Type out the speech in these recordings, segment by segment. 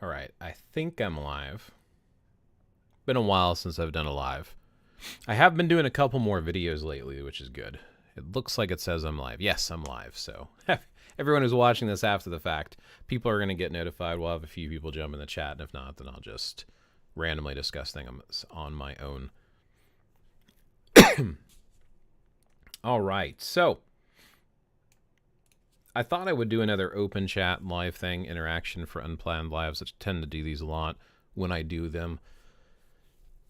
All right, I think I'm live. Been a while since I've done a live. I have been doing a couple more videos lately, which is good. It looks like it says I'm live. Yes, I'm live. So everyone who's watching this after the fact, people are going to get notified. We'll have a few people jump in the chat, and if not, then I'll just randomly discuss things on my own. All right, so I thought I would do another open chat live thing, interaction for unplanned lives. I tend to do these a lot when I do them.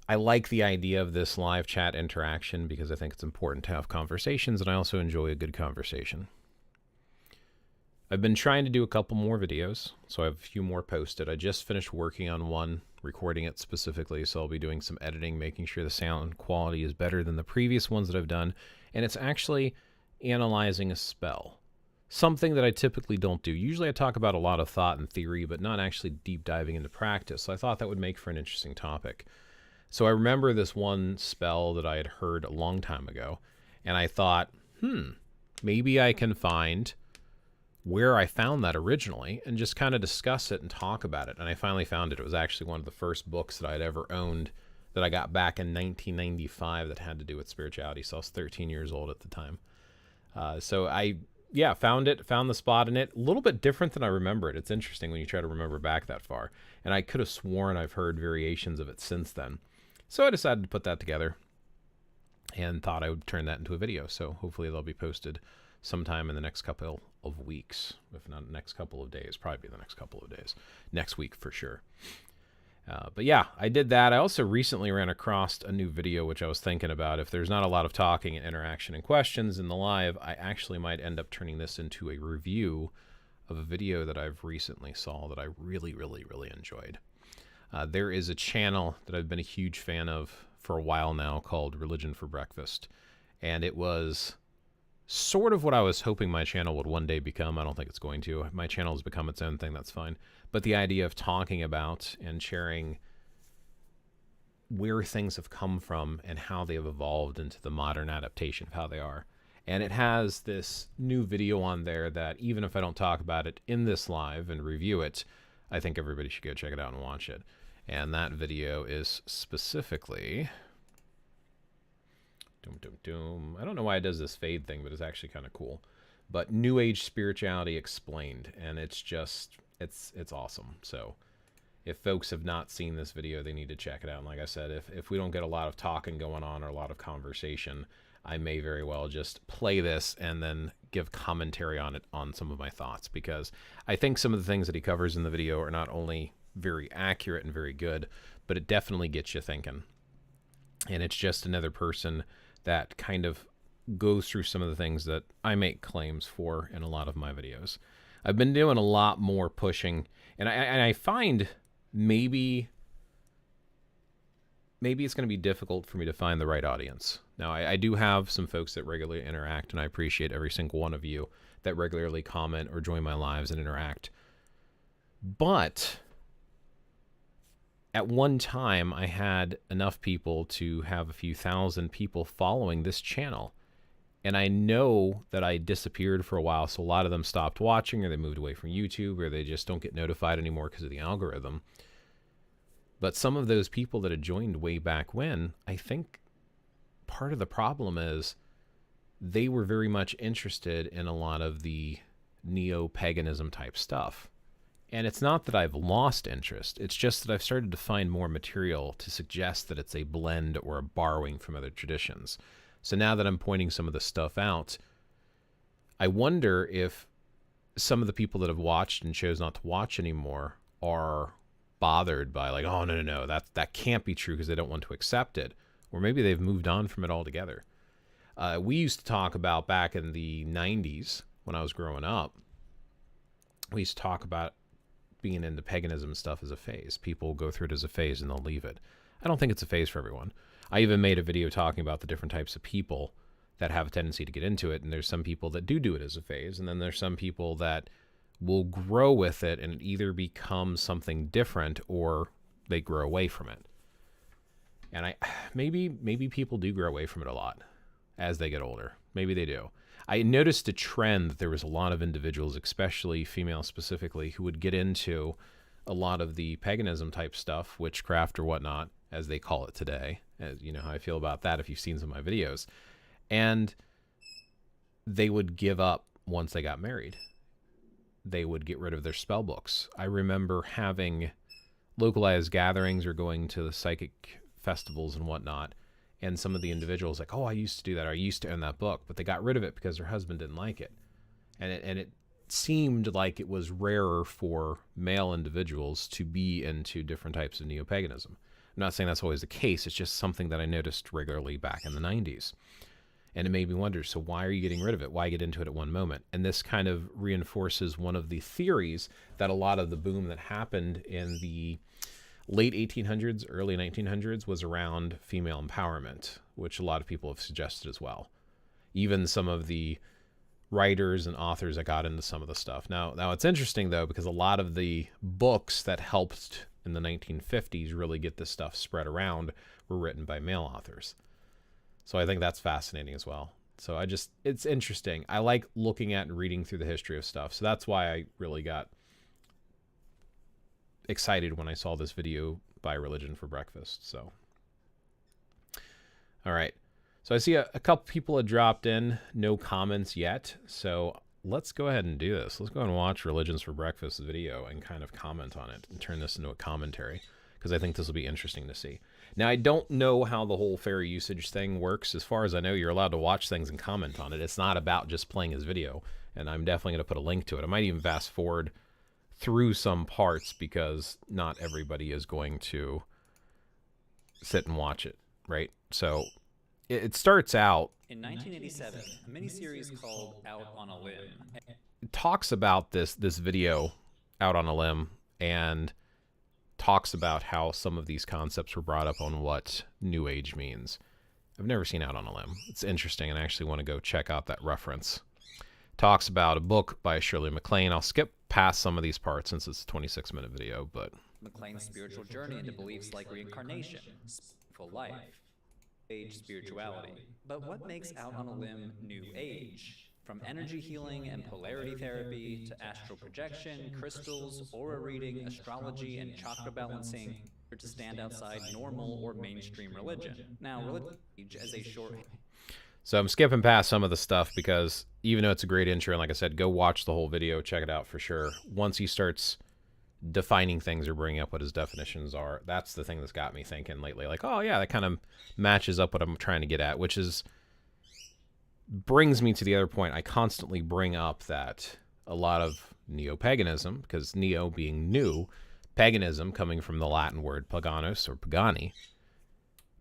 I like the idea of this live chat interaction because I think it's important to have conversations, and I also enjoy a good conversation. I've been trying to do a couple more videos, so I have a few more posted. I just finished working on one, recording it specifically, so I'll be doing some editing, making sure the sound quality is better than the previous ones that I've done, and it's actually analyzing a spell. Something that I typically don't do. Usually I talk about a lot of thought and theory, but not actually deep diving into practice, so I thought that would make for an interesting topic. So I remember this one spell that I had heard a long time ago, and I thought, maybe I can find where I found that originally and just kind of discuss it and talk about it. And I finally found it. It was actually one of the first books that I'd ever owned that I got back in 1995 that had to do with spirituality. So I was 13 years old at the time. So I found it, found the spot in it. A little bit different than I remember it. It's interesting when you try to remember back that far. And I could have sworn I've heard variations of it since then. So I decided to put that together and thought I would turn that into a video. So hopefully they'll be posted sometime in the next couple of weeks, if not the next couple of days, probably the next couple of days, next week for sure. But yeah, I did that. I also recently ran across a new video, which I was thinking about. If there's not a lot of talking and interaction and questions in the live, I actually might end up turning this into a review of a video that I've recently saw that I really, really, really enjoyed. There is a channel that I've been a huge fan of for a while now called Religion for Breakfast. And it was sort of what I was hoping my channel would one day become. I don't think it's going to. My channel has become its own thing. That's fine. But the idea of talking about and sharing where things have come from and how they have evolved into the modern adaptation of how they are. And it has this new video on there that even if I don't talk about it in this live and review it, I think everybody should go check it out and watch it. And that video is specifically... I don't know why it does this fade thing, but it's actually kind of cool. But New Age Spirituality Explained. And it's just, it's awesome. So if folks have not seen this video, they need to check it out. And like I said, if we don't get a lot of talking going on or a lot of conversation, I may very well just play this and then give commentary on it, on some of my thoughts, because I think some of the things that he covers in the video are not only very accurate and very good, but it definitely gets you thinking. And it's just another person that kind of goes through some of the things that I make claims for in a lot of my videos. I've been doing a lot more pushing, and I find maybe it's going to be difficult for me to find the right audience. Now, I do have some folks that regularly interact, and I appreciate every single one of you that regularly comment or join my lives and interact. But at one time, I had enough people to have a few thousand people following this channel. And I know that I disappeared for a while, so a lot of them stopped watching, or they moved away from YouTube, or they just don't get notified anymore because of the algorithm. But some of those people that had joined way back when, I think part of the problem is they were very much interested in a lot of the neo-paganism type stuff. And it's not that I've lost interest. It's just that I've started to find more material to suggest that it's a blend or a borrowing from other traditions. So now that I'm pointing some of the stuff out, I wonder if some of the people that have watched and chose not to watch anymore are bothered by like, oh, no, that can't be true because they don't want to accept it. Or maybe they've moved on from it altogether. We used to talk about back in the 90s when I was growing up, we used to talk about being into paganism stuff as a phase. People go through it as a phase and they'll leave it. I don't think it's a phase for everyone. I even made a video talking about the different types of people that have a tendency to get into it. And there's some people that do it as a phase. And then there's some people that will grow with it and it either becomes something different or they grow away from it. And maybe people do grow away from it a lot as they get older. Maybe they do. I noticed a trend that there was a lot of individuals, especially female specifically, who would get into a lot of the paganism type stuff, witchcraft or whatnot, as they call it today. As you know how I feel about that if you've seen some of my videos. And they would give up once they got married. They would get rid of their spell books. I remember having localized gatherings or going to the psychic festivals and whatnot, and some of the individuals like, oh, I used to do that, or I used to own that book, but they got rid of it because their husband didn't like it. And it seemed like it was rarer for male individuals to be into different types of neo-paganism. I'm not saying that's always the case. It's just something that I noticed regularly back in the 90s. And it made me wonder, so why are you getting rid of it? Why get into it at one moment? And this kind of reinforces one of the theories that a lot of the boom that happened in the late 1800s, early 1900s was around female empowerment, which a lot of people have suggested as well. Even some of the writers and authors that got into some of the stuff. Now it's interesting, though, because a lot of the books that helped in the 1950s really get this stuff spread around were written by male authors. So I think that's fascinating as well. So it's interesting. I like looking at and reading through the history of stuff. So that's why I really got excited when I saw this video by Religion for Breakfast. So, all right. So I see a couple people have dropped in, no comments yet. So let's go ahead and do this. Let's go and watch Religions for Breakfast video and kind of comment on it and turn this into a commentary, because I think this will be interesting to see. Now, I don't know how the whole fair usage thing works. As far as I know, you're allowed to watch things and comment on it. It's not about just playing his video, and I'm definitely going to put a link to it. I might even fast forward through some parts because not everybody is going to sit and watch it, right? So it starts out in 1987, a miniseries called Out on a Limb. It talks about this video, Out on a Limb, and talks about how some of these concepts were brought up on what New Age means. I've never seen Out on a Limb. It's interesting, and I actually want to go check out that reference. Talks about a book by Shirley MacLaine. I'll skip past some of these parts since it's a 26-minute video, but MacLaine's spiritual journey into beliefs like reincarnation, full life, age spirituality. But what makes Out on a Limb New Age? From energy healing and polarity therapy to astral projection, crystals, aura reading, astrology, and chakra balancing to stand outside normal or mainstream religion. Now, religion as a short... So I'm skipping past some of the stuff because even though it's a great intro, and like I said, go watch the whole video, check it out for sure. Once he starts defining things or bringing up what his definitions are, that's the thing that's got me thinking lately. Like, oh yeah, that kind of matches up what I'm trying to get at, which is... brings me to the other point I constantly bring up, that a lot of neo-paganism, because neo being new, paganism coming from the Latin word paganos or pagani,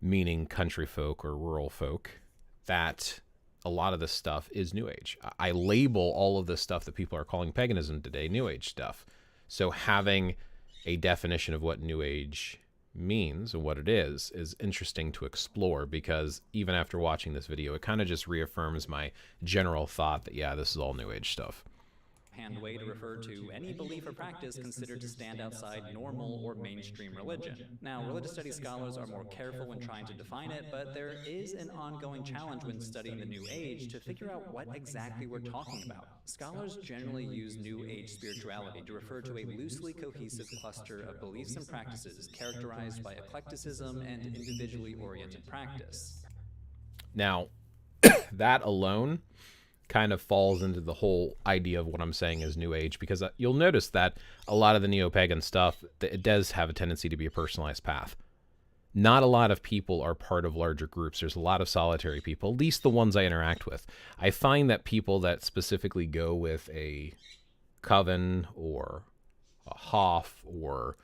meaning country folk or rural folk, that a lot of this stuff is New Age. I label all of this stuff that people are calling paganism today New Age stuff. So having a definition of what New Age means and what it is interesting to explore, because even after watching this video, it kind of just reaffirms my general thought that, yeah, this is all New Age stuff. Hand way to refer to any belief or practice considered to stand outside normal or mainstream religion. Now, religious studies scholars are more careful when trying to define it, but there is an ongoing challenge when studying the New Age to figure out what exactly we're talking about. Scholars generally use New Age spirituality to refer to a loosely cohesive cluster of beliefs and practices characterized by eclecticism and individually oriented practice. Now, that alone kind of falls into the whole idea of what I'm saying is New Age, because you'll notice that a lot of the neo-pagan stuff, it does have a tendency to be a personalized path. Not a lot of people are part of larger groups. There's a lot of solitary people, at least the ones I interact with. I find that people that specifically go with a coven or a Hoff or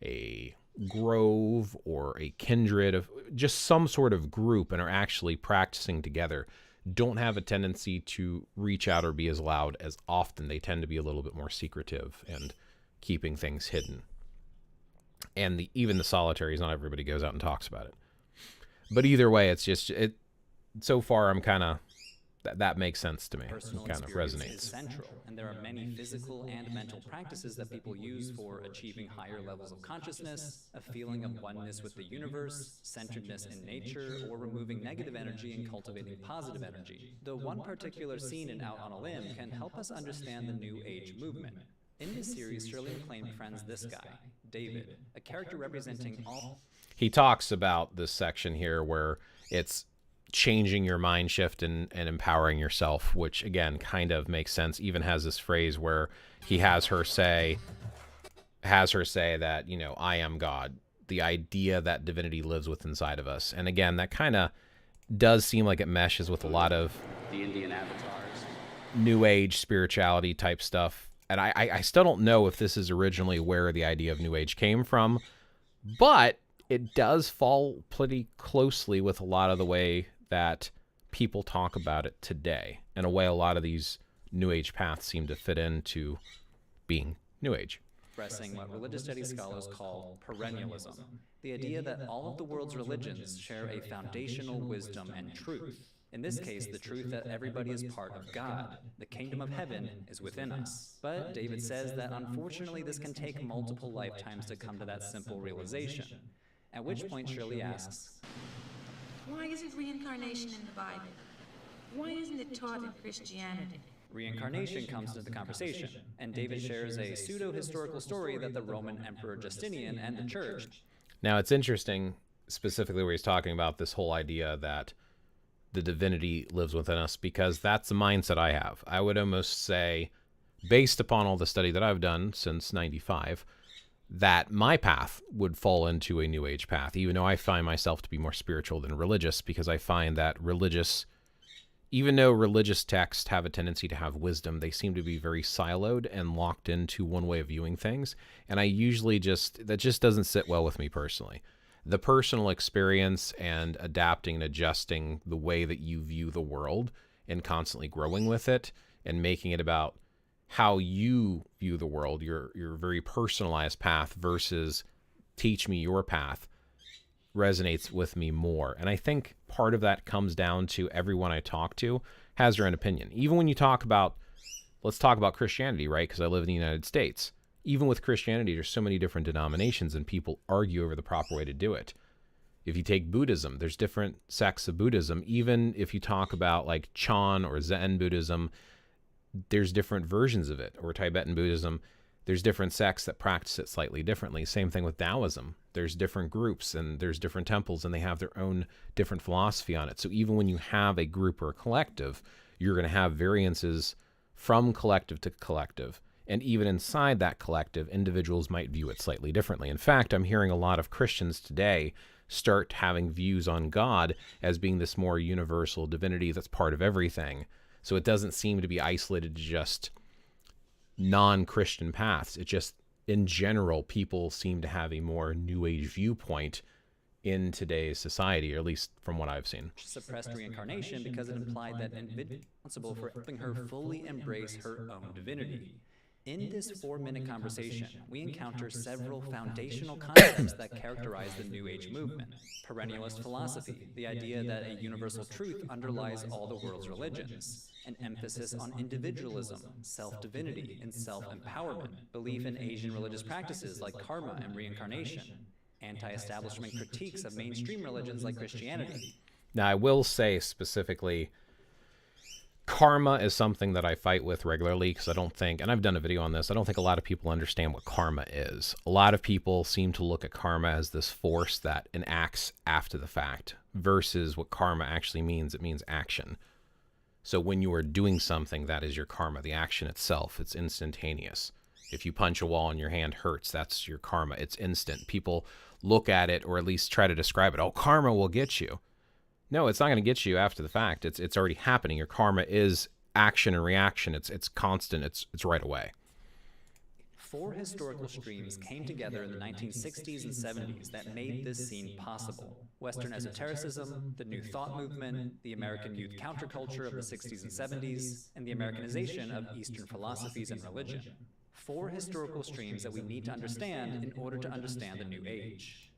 a grove or a kindred of just some sort of group and are actually practicing together don't have a tendency to reach out or be as loud as often. They tend to be a little bit more secretive and keeping things hidden. And even the solitaries, not everybody goes out and talks about it. But either way, it's just, so far I'm kind of, that makes sense to me. Personal It kind of experience resonates. is central, and there are many physical and mental practices that people use for achieving higher levels of consciousness, a feeling of oneness with the universe, centeredness in nature, or removing negative energy and cultivating positive energy. The one particular scene in Out on a Limb can help us understand the New Age movement. In this series, Shirley MacLaine befriends this guy, David, a character representing all. He talks about this section here where it's changing your mind shift and empowering yourself, which again kind of makes sense. Even has this phrase where he has her say that, you know, I am God. The idea that divinity lives within inside of us. And again, that kind of does seem like it meshes with a lot of The Indian avatars. New Age spirituality type stuff. And I still don't know if this is originally where the idea of New Age came from, but it does fall pretty closely with a lot of the way that people talk about it today. In a way, a lot of these New Age paths seem to fit into being New Age. Expressing what religious studies scholars call perennialism, the idea that all of the world's religions share a foundational wisdom and truth. In this case, the truth that everybody is part of God. The kingdom of heaven is within us. But David says that unfortunately this can take multiple lifetimes to come to that simple realization. At which point Shirley asks, why isn't reincarnation in the Bible? Why isn't it taught in Christianity? Reincarnation comes into the conversation, and David shares a pseudo-historical story that the Roman Emperor Justinian and the Church. Now, it's interesting, specifically where he's talking about this whole idea that the divinity lives within us, because that's the mindset I have. I would almost say, based upon all the study that I've done since 95, that my path would fall into a New Age path, even though I find myself to be more spiritual than religious, because I find that even though religious texts have a tendency to have wisdom, they seem to be very siloed and locked into one way of viewing things. And I usually that just doesn't sit well with me personally. The personal experience and adapting and adjusting the way that you view the world and constantly growing with it and making it about how you view the world, your very personalized path versus teach me your path, resonates with me more. And I think part of that comes down to everyone I talk to has their own opinion. Even when you let's talk about Christianity, right? Because I live in the United States. Even with Christianity, there's so many different denominations and people argue over the proper way to do it. If you take Buddhism, there's different sects of Buddhism. Even if you talk about like Chan or Zen Buddhism, there's different versions of it. Or Tibetan Buddhism, there's different sects that practice it slightly differently. Same thing with Taoism. There's different groups and there's different temples and they have their own different philosophy on it. So even when you have a group or a collective, you're going to have variances from collective to collective. And even inside that collective, individuals might view it slightly differently. In fact, I'm hearing a lot of Christians today start having views on God as being this more universal divinity that's part of everything. So it doesn't seem to be isolated to just non-Christian paths. It just, in general, people seem to have a more New Age viewpoint in today's society, or at least from what I've seen. Suppressed reincarnation because it implied that individual responsible for helping her fully embrace her own divinity. In this 4-minute conversation, we encounter several foundational concepts that characterize the New Age movement. Perennialist philosophy, the idea that a universal truth underlies all the world's religions. An emphasis on individualism, self-divinity, and self-empowerment. Belief in Asian religious practices like karma and reincarnation. Anti-establishment critiques of mainstream religions like Christianity. Now, I will say specifically, karma is something that I fight with regularly because I don't think, and I've done a video on this, I don't think a lot of people understand what karma is. A lot of people seem to look at karma as this force that enacts after the fact versus what karma actually means. It means action. So when you are doing something, that is your karma, the action itself. It's instantaneous. If you punch a wall and your hand hurts, that's your karma. It's instant. People look at it, or at least try to describe it. Oh, karma will get you. No, it's not going to get you after the fact. It's already happening. Your karma is action and reaction. It's constant. It's right away. 4 historical streams came together in the 1960s and 70s that made this scene possible. Western esotericism, the New Thought movement, the American youth counterculture of the 60s and 70s, and the Americanization of Eastern philosophies and religion. 4 historical streams that we need to understand in order to understand the New Age.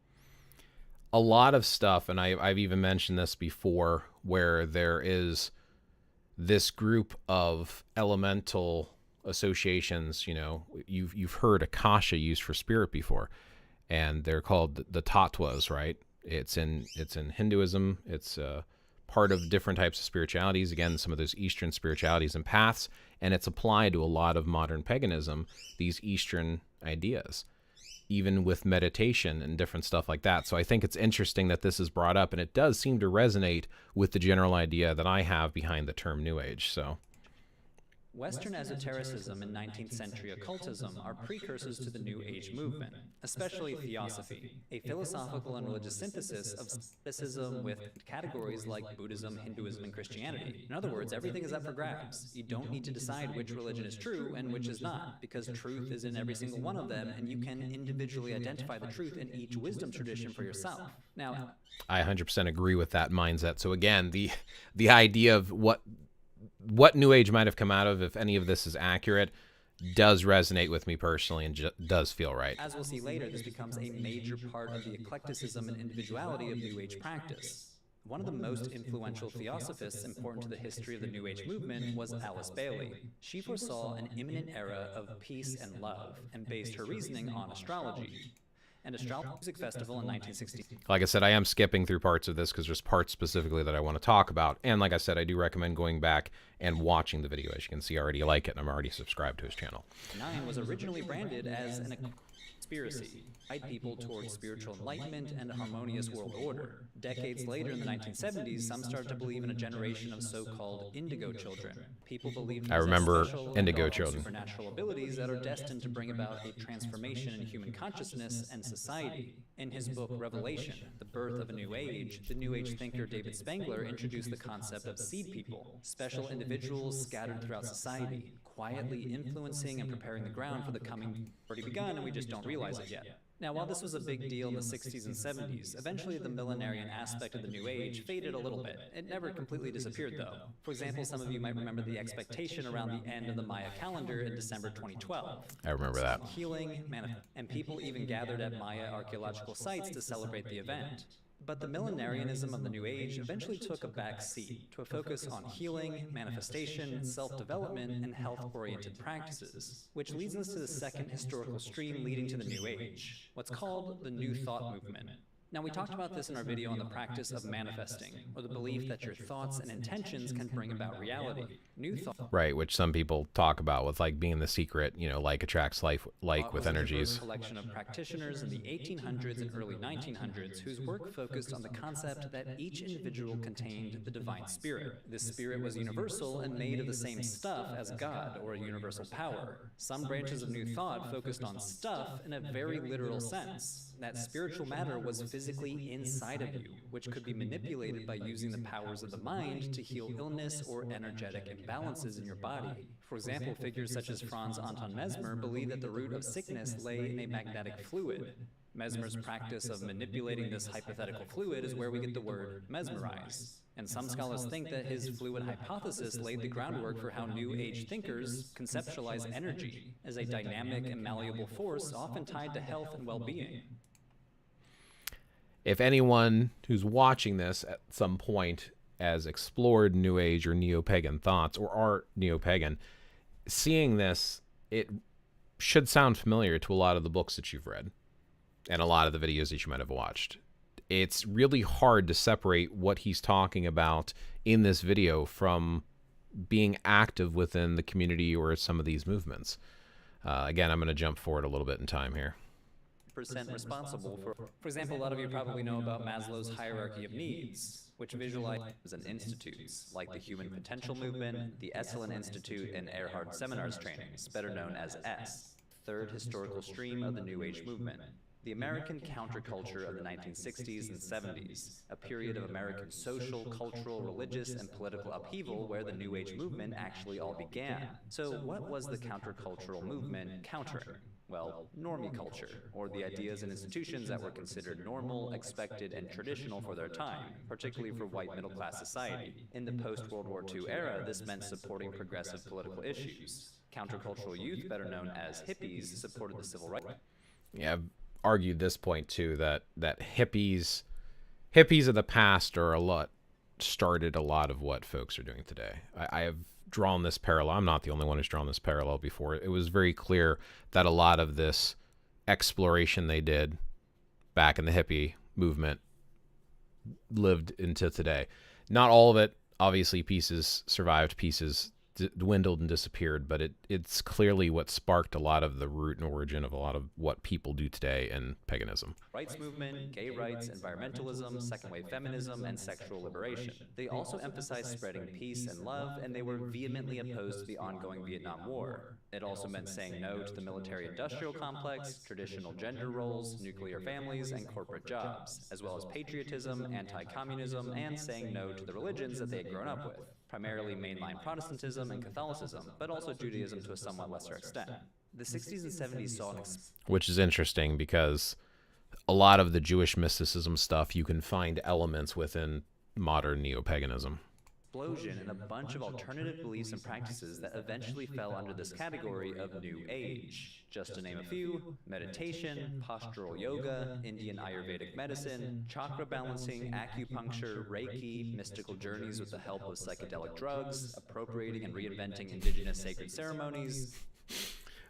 A lot of stuff, and I've even mentioned this before, where there is this group of elemental associations. You know, you've heard Akasha used for spirit before, and they're called the Tattvas, right? It's in Hinduism. It's part of different types of spiritualities. Again, some of those Eastern spiritualities and paths, and it's applied to a lot of modern paganism, these Eastern ideas, even with meditation and different stuff like that. So I think it's interesting that this is brought up, and it does seem to resonate with the general idea that I have behind the term New Age. So Western esotericism and 19th century occultism are precursors to the New Age movement, especially theosophy, a philosophical and religious synthesis of mysticism with categories like Buddhism, Hinduism, and Christianity. In other words, everything is up for grabs. You don't need to decide which religion is true and which is not, because truth is in every single one of them, and you can individually identify the truth in each wisdom tradition for yourself. Now, I 100% agree with that mindset. So again, the idea of what New Age might have come out of, if any of this is accurate, does resonate with me personally and does feel right. As we'll see later, this becomes a major part of the eclecticism and individuality of New Age practice. One of the most influential theosophists important to the history of the New Age movement was Alice Bailey. She foresaw an imminent era of peace and love and based her reasoning on astrology. And Astrology Music Festival in 1960. Like I said, I am skipping through parts of this because there's parts specifically that I want to talk about. And like I said, I do recommend going back and watching the video. As you can see, I already like it, and I'm already subscribed to his channel. 9 was originally branded as an conspiracy, guide people towards spiritual enlightenment and a harmonious world order. Decades later, in the 1970s, some started to believe in a generation of so-called indigo children. People believed I remember special indigo and children. supernatural abilities that are destined to bring about a transformation in human consciousness and society. In his book Revelation, The Birth of a New Age, the New Age thinker David Spangler introduced the concept of seed people, special individuals scattered throughout society, quietly influencing and preparing the ground for the coming already begun, and we just don't realize it yet. Now, while this was a big deal in the 60s and 70s, eventually the millenarian aspect of the New Age faded a little bit. It never completely disappeared, though. For example, some of you might remember the expectation around the end of the Maya calendar in December 2012. I remember that. Healing, and people even gathered at Maya archaeological sites to celebrate the event. But the millenarianism of the New Age eventually took a back seat to a focus on healing, manifestation, self-development, and health-oriented practices, which leads us to the second historical stream leading to the New Age, what's called the New Thought movement. Now, we talked about this in our video on the practice of manifesting, or the belief that your thoughts and intentions can bring about reality. New thought. Right, which some people talk about with like being the secret, like attracts like with energies. A collection of practitioners in the 1800s and early 1900s whose work focused on the concept that each individual contained the divine spirit. This spirit was universal and made of the same stuff as God, or a universal power. Some branches of New Thought focused on stuff in a very literal sense. That spiritual matter was physically inside of you, which could be manipulated by using the powers of the mind to heal illness or energetic imbalances in your body. For example, figures such as Franz Anton Mesmer believe that the root of sickness lay in a magnetic fluid. Mesmer's practice of manipulating this hypothetical fluid is where we get the word mesmerize. And some scholars think that his fluid hypothesis laid the groundwork for how New Age thinkers conceptualize energy as a dynamic and malleable force often tied to health and well-being. If anyone who's watching this at some point has explored New Age or neo-pagan thoughts or are neo-pagan, seeing this, it should sound familiar to a lot of the books that you've read and a lot of the videos that you might have watched. It's really hard to separate what he's talking about in this video from being active within the community or some of these movements. Again, I'm going to jump forward a little bit in time here. Responsible for example, a lot of you probably know about Maslow's hierarchy of needs, which visualizes in institutes like the Human Potential Movement, the Esalen Institute, and Erhard Seminars trainings, better known as S, third historical stream of the New Age movement. The American counterculture of the 1960s and 70s, a period of American social, cultural, religious, and political upheaval where the New Age movement actually all began. So what was the countercultural movement countering? Well, normie culture, or the ideas and institutions that were considered normal, expected, and traditional for their time, particularly for white middle-class society. In the post-World War II era, this meant supporting progressive political issues. Countercultural youth, better known as hippies, supported the civil rights. Yeah, I've argued this point too, that hippies of the past started a lot of what folks are doing today. I have drawn this parallel. I'm not the only one who's drawn this parallel before. It was very clear that a lot of this exploration they did back in the hippie movement lived into today. Not all of it. Obviously, pieces survived, pieces dwindled and disappeared, but it's clearly what sparked a lot of the root and origin of a lot of what people do today in paganism. Rights movement, gay rights, environmentalism, second-wave feminism, and sexual liberation. They also emphasized spreading peace and love, and they were vehemently opposed to the ongoing Vietnam War. It also meant saying no to the military-industrial complex, traditional gender roles, nuclear families, and corporate jobs, as well as patriotism, anti-communism, and saying no to the religions that they had grown up with, primarily mainline Protestantism and Catholicism, but also Judaism to a somewhat lesser extent. The 60s and 70s saw an which is interesting because a lot of the Jewish mysticism stuff, you can find elements within modern neo-paganism. Explosion in a bunch of alternative beliefs and practices that eventually fell under this category of New Age. Just to name a few: meditation, postural yoga, Indian Ayurvedic medicine, chakra balancing, acupuncture, Reiki, mystical journeys with the help of psychedelic drugs, appropriating and reinventing indigenous sacred ceremonies.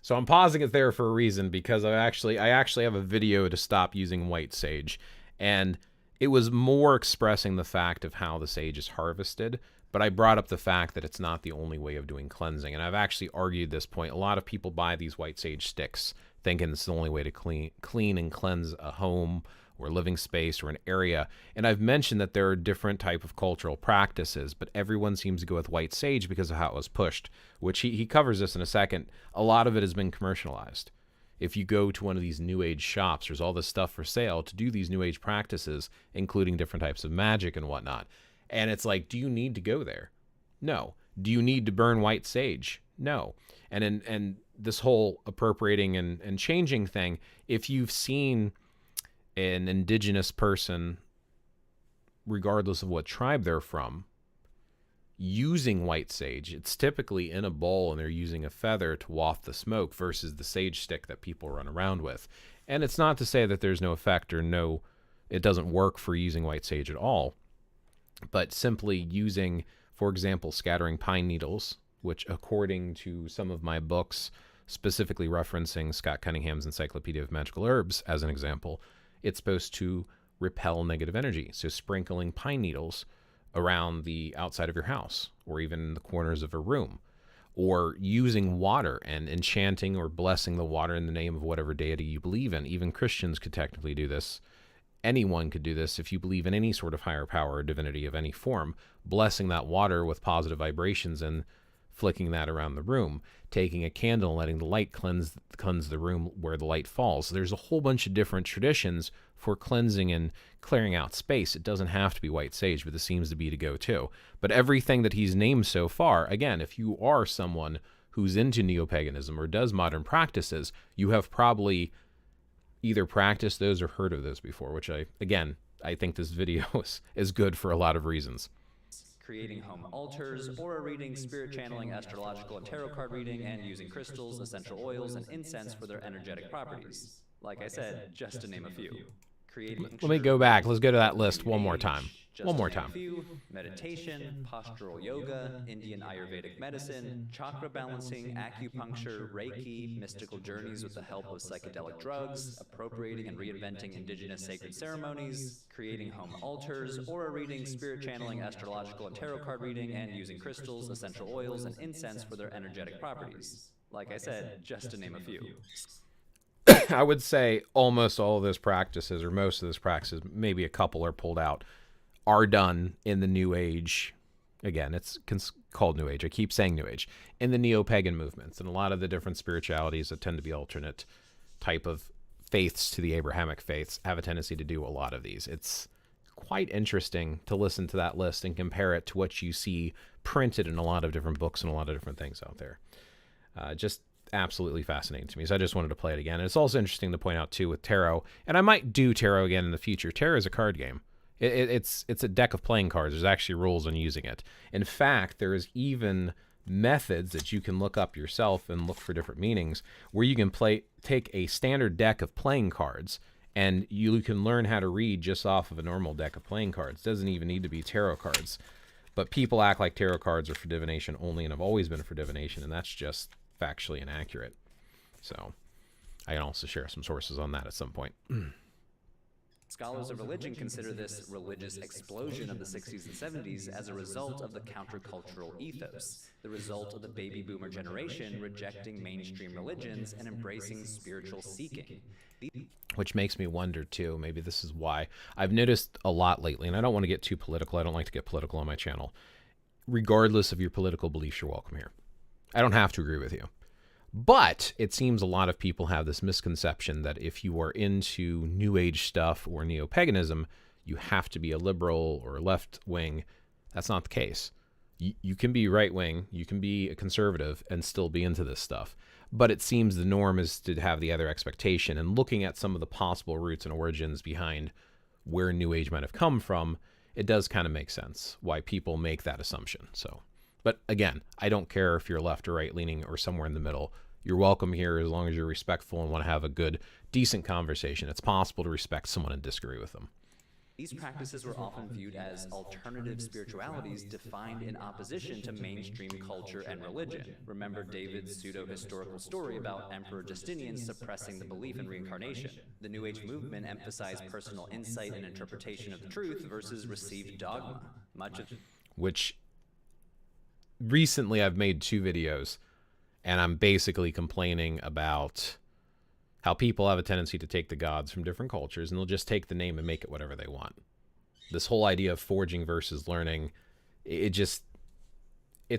So I'm pausing it there for a reason, because I actually have a video to stop using white sage, and it was more expressing the fact of how the sage is harvested, but I brought up the fact that it's not the only way of doing cleansing, and I've actually argued this point. A lot of people buy these white sage sticks thinking it's the only way to clean and cleanse a home or a living space or an area, and I've mentioned that there are different type of cultural practices, but everyone seems to go with white sage because of how it was pushed, which he covers this in a second. A lot of it has been commercialized. If you go to one of these New Age shops, there's all this stuff for sale to do these New Age practices, including different types of magic and whatnot. And it's like, do you need to go there? No. Do you need to burn white sage? No. And this whole appropriating and changing thing, if you've seen an indigenous person, regardless of what tribe they're from, using white sage, it's typically in a bowl and they're using a feather to waft the smoke versus the sage stick that people run around with. And it's not to say that there's no effect or no, it doesn't work for using white sage at all, but simply using, for example, scattering pine needles, which according to some of my books, specifically referencing Scott Cunningham's Encyclopedia of Magical Herbs as an example, it's supposed to repel negative energy. So sprinkling pine needles around the outside of your house or even in the corners of a room, or using water and enchanting or blessing the water in the name of whatever deity you believe in. Even Christians could technically do this. Anyone could do this if you believe in any sort of higher power or divinity of any form, blessing that water with positive vibrations and flicking that around the room, taking a candle and letting the light cleanse the room where the light falls. So there's a whole bunch of different traditions for cleansing and clearing out space. It doesn't have to be white sage, but this seems to be to go to. But everything that he's named so far, again, if you are someone who's into neo-paganism or does modern practices, you have probably either practiced those or heard of those before, which I think this video is good for a lot of reasons. Creating home altars, aura reading, spirit channeling, astrological and tarot card reading, and using crystals, essential oils, and incense for their energetic properties. Like I said, just to name a few. Let me go back. Let's go to that list one more time. Meditation, postural yoga, Indian Ayurvedic medicine, chakra balancing, acupuncture, Reiki, mystical journeys with the help of psychedelic drugs, appropriating and reinventing indigenous sacred ceremonies, creating home altars, aura reading, spirit channeling, astrological and tarot card reading, and using crystals, essential oils, and incense for their energetic properties. Like I said, just to name a few. I would say almost all of those practices, or most of those practices, maybe a couple are pulled out, are done in the New Age. Again, it's called New Age. I keep saying New Age. In the neo-pagan movements and a lot of the different spiritualities that tend to be alternate type of faiths to the Abrahamic faiths have a tendency to do a lot of these. It's quite interesting to listen to that list and compare it to what you see printed in a lot of different books and a lot of different things out there. Just absolutely fascinating to me. So I just wanted to play it again. And it's also interesting to point out too with tarot, and I might do tarot again in the future. Tarot is a card game. It's a deck of playing cards. There's actually rules on using it. In fact, there is even methods that you can look up yourself and look for different meanings where you can take a standard deck of playing cards and you can learn how to read just off of a normal deck of playing cards. It doesn't even need to be tarot cards. But people act like tarot cards are for divination only and have always been for divination, and that's just factually inaccurate. So I can also share some sources on that at some point. Scholars of religion consider this religious explosion of the 60s and 70s as a result of the countercultural ethos, the result of the baby boomer generation rejecting mainstream religions and embracing spiritual seeking. Which makes me wonder, too, maybe this is why. I've noticed a lot lately, and I don't want to get too political. I don't like to get political on my channel. Regardless of your political beliefs, you're welcome here. I don't have to agree with you. But it seems a lot of people have this misconception that if you are into New Age stuff or neo-paganism, you have to be a liberal or left-wing. That's not the case. You can be right-wing, you can be a conservative, and still be into this stuff. But it seems the norm is to have the other expectation. And looking at some of the possible roots and origins behind where New Age might have come from, it does kind of make sense why people make that assumption. So, but again, I don't care if you're left or right leaning or somewhere in the middle. You're welcome here as long as you're respectful and want to have a good, decent conversation. It's possible to respect someone and disagree with them. These practices were often viewed as alternative spiritualities defined in opposition to mainstream culture and religion. Remember David's pseudo-historical story about Emperor Justinian suppressing the belief in reincarnation. The New Age movement emphasized personal insight and interpretation of the truth versus received dogma. Which recently I've made 2 videos, and I'm basically complaining about how people have a tendency to take the gods from different cultures and they'll just take the name and make it whatever they want. This whole idea of forging versus learning, it's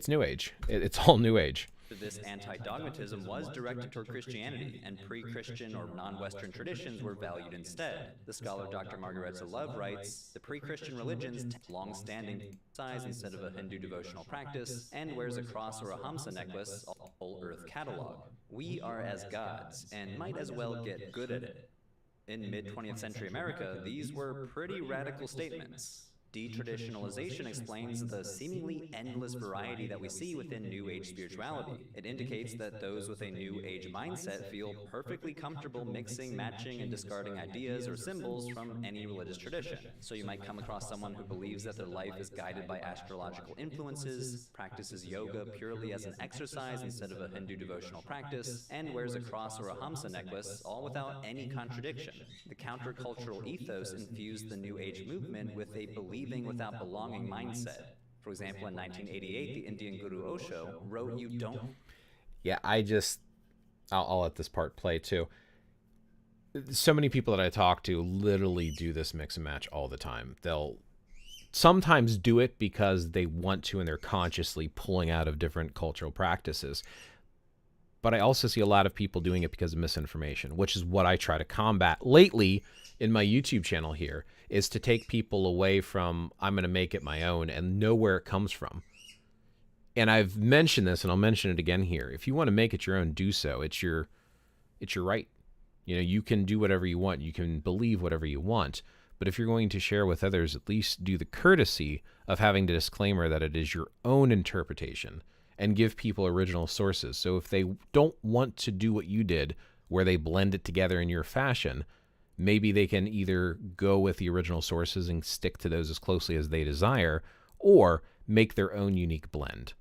New Age. It's all New Age. This anti-dogmatism was directed toward Christianity, and pre-Christian or non-Western traditions were valued instead. The scholar Dr. Margaretha Love writes, the pre-Christian religions long-standing size instead of a Hindu devotional practice, and wears a cross or a Hamsa necklace, a whole earth catalog. We are as gods, and might as well get good at it. In mid-20th century America, these were pretty radical statements. Detraditionalization explains the seemingly endless variety that we see within New Age spirituality. It indicates that those with a New Age mindset feel perfectly comfortable mixing, matching, and discarding ideas or symbols from any religious tradition. So you might come across someone who believes that their life is guided by astrological influences, practices yoga purely as an exercise instead of a Hindu devotional practice, and wears a cross or a Hamsa necklace, all without any contradiction. The countercultural ethos infused the New Age movement with a believing without belonging mindset. For example, in 1988, the Indian guru Osho wrote, "You don't..." Yeah, I'll let this part play too. So many people that I talk to literally do this mix and match all the time. They'll sometimes do it because they want to and they're consciously pulling out of different cultural practices. But I also see a lot of people doing it because of misinformation, which is what I try to combat lately in my YouTube channel here, is to take people away from, I'm going to make it my own, and know where it comes from. And I've mentioned this, and I'll mention it again here. If you want to make it your own, do so. It's your right. You know, you can do whatever you want. You can believe whatever you want. But if you're going to share with others, at least do the courtesy of having the disclaimer that it is your own interpretation, and give people original sources. So if they don't want to do what you did, where they blend it together in your fashion, maybe they can either go with the original sources and stick to those as closely as they desire, or make their own unique blend.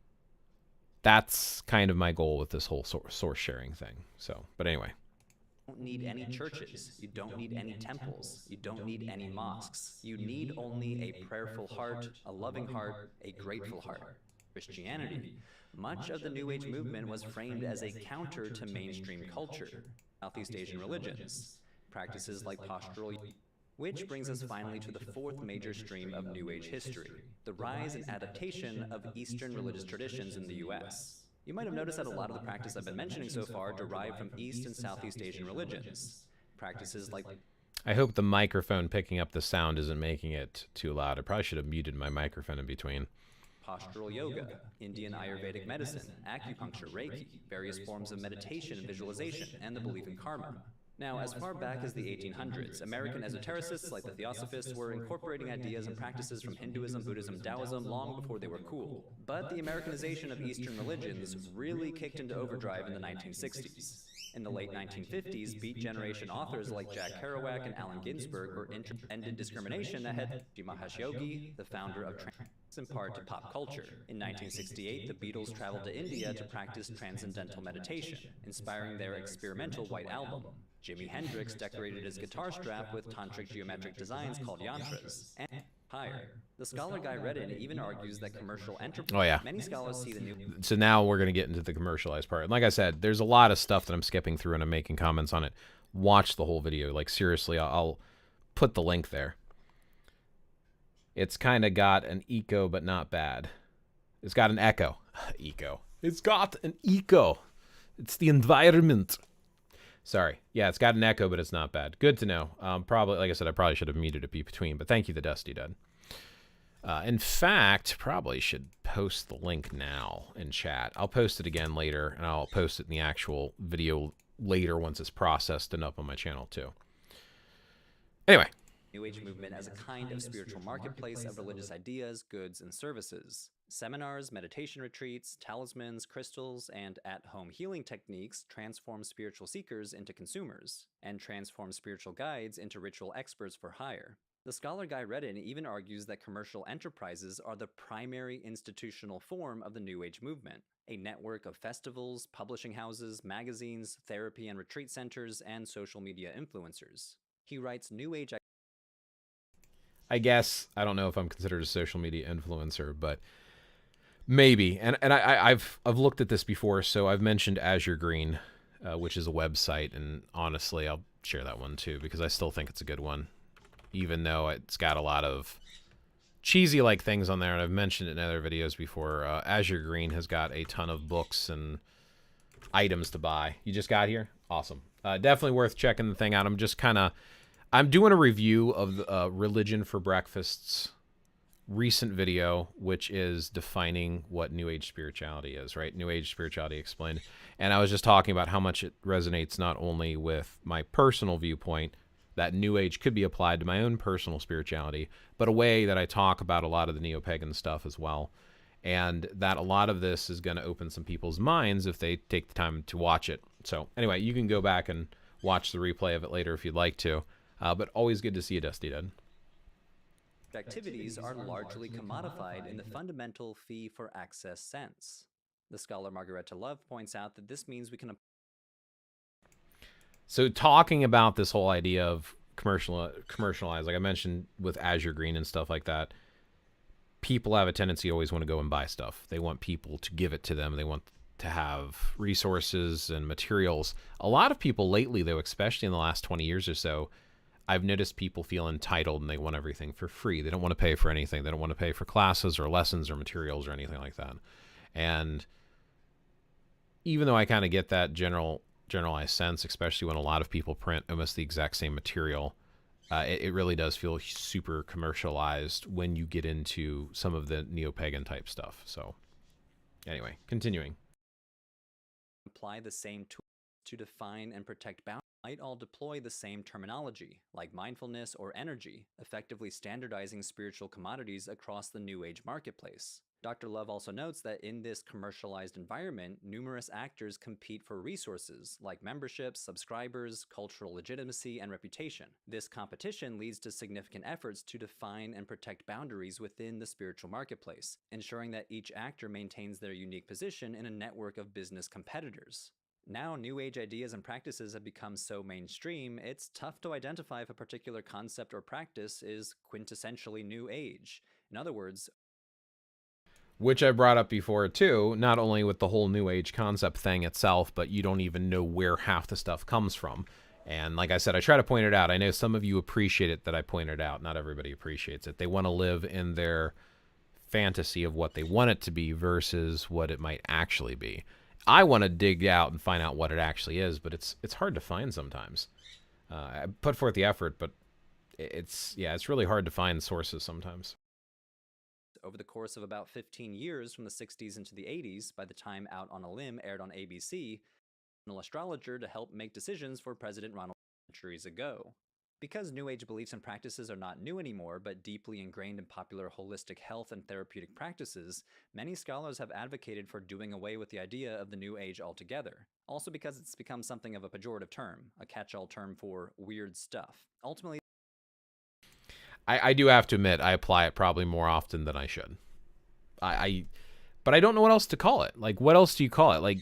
That's kind of my goal with this whole source sharing thing. So, but anyway. You don't need any churches. You don't need any temples. You don't need any mosques. You need only a prayerful heart, a loving heart, a grateful heart. Christianity. Much of the New Age movement was framed as a counter to mainstream culture, Southeast Asian religions, practices like postural, which brings us finally to the 4th major stream of New Age history, the rise and adaptation of Eastern religious traditions in the U.S. You might have noticed that a lot of the practice I've been mentioning so far derive from East and Southeast Asian religions. Practices like... I hope the microphone picking up the sound isn't making it too loud. I probably should have muted my microphone in between. Postural yoga, Indian Ayurvedic medicine, acupuncture, Reiki, various forms of meditation and visualization, and the belief in karma. Now, as far back as the 1800s, American esotericists like the Theosophists were incorporating ideas and practices from Hinduism, Buddhism, Taoism long before they were cool. But the Americanization of Eastern religions really kicked into overdrive in the 1960s. In the late 1950s, Beat Generation authors like Jack Kerouac and Allen Ginsberg were ended discrimination that had Mahesh Yogi, the founder of trans, in part to pop culture. In 1968, the Beatles traveled to India to practice transcendental meditation, inspiring their experimental White Album. Jimi Hendrix decorated his guitar strap with tantric geometric designs called yantras, and higher. The scholar Guy Reddin even argues that commercial enterprise. Oh, yeah. Many scholars see the new. So now we're going to get into the commercialized part. And like I said, there's a lot of stuff that I'm skipping through and I'm making comments on it. Watch the whole video. Like, seriously, I'll put the link there. It's kind of got an eco, but not bad. It's got an echo. Eco. It's got an eco. It's the environment. Sorry. Yeah, it's got an echo, but it's not bad. Good to know. Probably, like I said, I probably should have muted it between, but thank you, the Dusty Dud. In fact, probably should post the link now in chat. I'll post it again later, and I'll post it in the actual video later once it's processed and up on my channel too. Anyway. New Age movement as a kind of spiritual marketplace of religious ideas, goods, and services. Seminars, meditation retreats, talismans, crystals, and at-home healing techniques transform spiritual seekers into consumers, and transform spiritual guides into ritual experts for hire. The scholar Guy Reddin even argues that commercial enterprises are the primary institutional form of the New Age movement, a network of festivals, publishing houses, magazines, therapy and retreat centers, and social media influencers. He writes New Age. I guess I don't know if I'm considered a social media influencer, but maybe. And I've looked at this before, so I've mentioned Azure Green, which is a website, and honestly, I'll share that one too because I still think it's a good one, even though it's got a lot of cheesy like things on there, and I've mentioned it in other videos before. Azure Green has got a ton of books and items to buy. You just got here? Awesome. Definitely worth checking the thing out. I'm doing a review of the Religion for Breakfast's recent video, which is defining what New Age spirituality is, right? New Age spirituality explained. And I was just talking about how much it resonates not only with my personal viewpoint, that New Age could be applied to my own personal spirituality, but a way that I talk about a lot of the neo-pagan stuff as well. And that a lot of this is going to open some people's minds if they take the time to watch it. So anyway, you can go back and watch the replay of it later if you'd like to. But always good to see you, Dusty Dud. Activities are largely commodified in the fundamental fee-for-access sense. The scholar Margareta Love points out that this means we can. So talking about this whole idea of commercialize, like I mentioned with Azure Green and stuff like that, people have a tendency always want to go and buy stuff. They want people to give it to them. They want to have resources and materials. A lot of people lately, though, especially in the last 20 years or so, I've noticed people feel entitled and they want everything for free. They don't want to pay for anything. They don't want to pay for classes or lessons or materials or anything like that. And even though I kind of get that generalized sense, especially when a lot of people print almost the exact same material, it really does feel super commercialized when you get into some of the neo-pagan type stuff. So anyway, continuing. Apply the same tools to define and protect boundaries. Might all deploy the same terminology, like mindfulness or energy, effectively standardizing spiritual commodities across the New Age marketplace. Dr. Love also notes that in this commercialized environment, numerous actors compete for resources like memberships, subscribers, cultural legitimacy, and reputation. This competition leads to significant efforts to define and protect boundaries within the spiritual marketplace, ensuring that each actor maintains their unique position in a network of business competitors. Now, New Age ideas and practices have become so mainstream, it's tough to identify if a particular concept or practice is quintessentially New Age. In other words, which I brought up before too, not only with the whole New Age concept thing itself, but you don't even know where half the stuff comes from. And like I said, I try to point it out. I know some of you appreciate it that I pointed out. Not everybody appreciates it. They want to live in their fantasy of what they want it to be versus what it might actually be. I want to dig out and find out what it actually is, but it's hard to find sometimes. I put forth the effort, but it's really hard to find sources sometimes. Over the course of about 15 years from the 60s into the 80s, by the time Out on a Limb aired on ABC, an astrologer to help make decisions for President Ronald Reagan centuries ago. Because New Age beliefs and practices are not new anymore, but deeply ingrained in popular holistic health and therapeutic practices, many scholars have advocated for doing away with the idea of the New Age altogether. Also because it's become something of a pejorative term, a catch-all term for weird stuff. Ultimately, I do have to admit, I apply it probably more often than I should. But I don't know what else to call it. Like, what else do you call it? Like,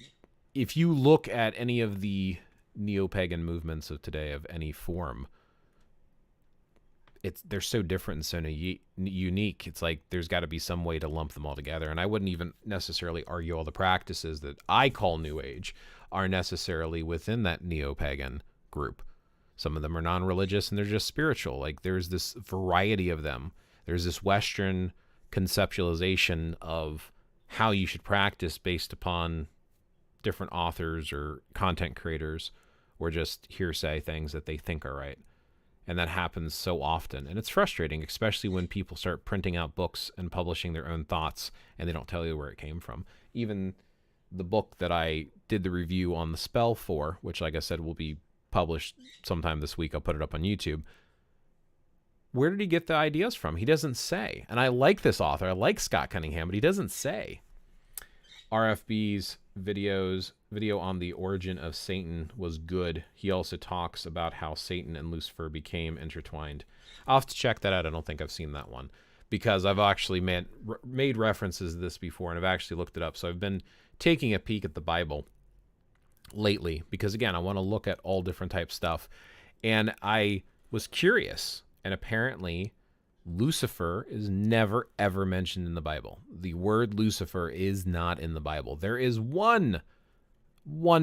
if you look at any of the neo-pagan movements of today of any form, they're so different and so unique. It's like there's got to be some way to lump them all together. And I wouldn't even necessarily argue all the practices that I call New Age are necessarily within that neo-pagan group. Some of them are non-religious and they're just spiritual. Like there's this variety of them. There's this Western conceptualization of how you should practice based upon different authors or content creators or just hearsay things that they think are right. And that happens so often. And it's frustrating, especially when people start printing out books and publishing their own thoughts and they don't tell you where it came from. Even the book that I did the review on the spell for, which like I said will be published sometime this week, I'll put it up on YouTube. Where did he get the ideas from? He doesn't say. And I like this author. I like Scott Cunningham, but he doesn't say. RFB's video on the origin of Satan was good. He also talks about how Satan and Lucifer became intertwined. I'll have to check that out. I don't think I've seen that one because I've actually made references to this before and I've actually looked it up. So I've been taking a peek at the Bible lately because, again, I want to look at all different types of stuff. And I was curious, and apparently Lucifer is never, ever mentioned in the Bible. The word Lucifer is not in the Bible. There is one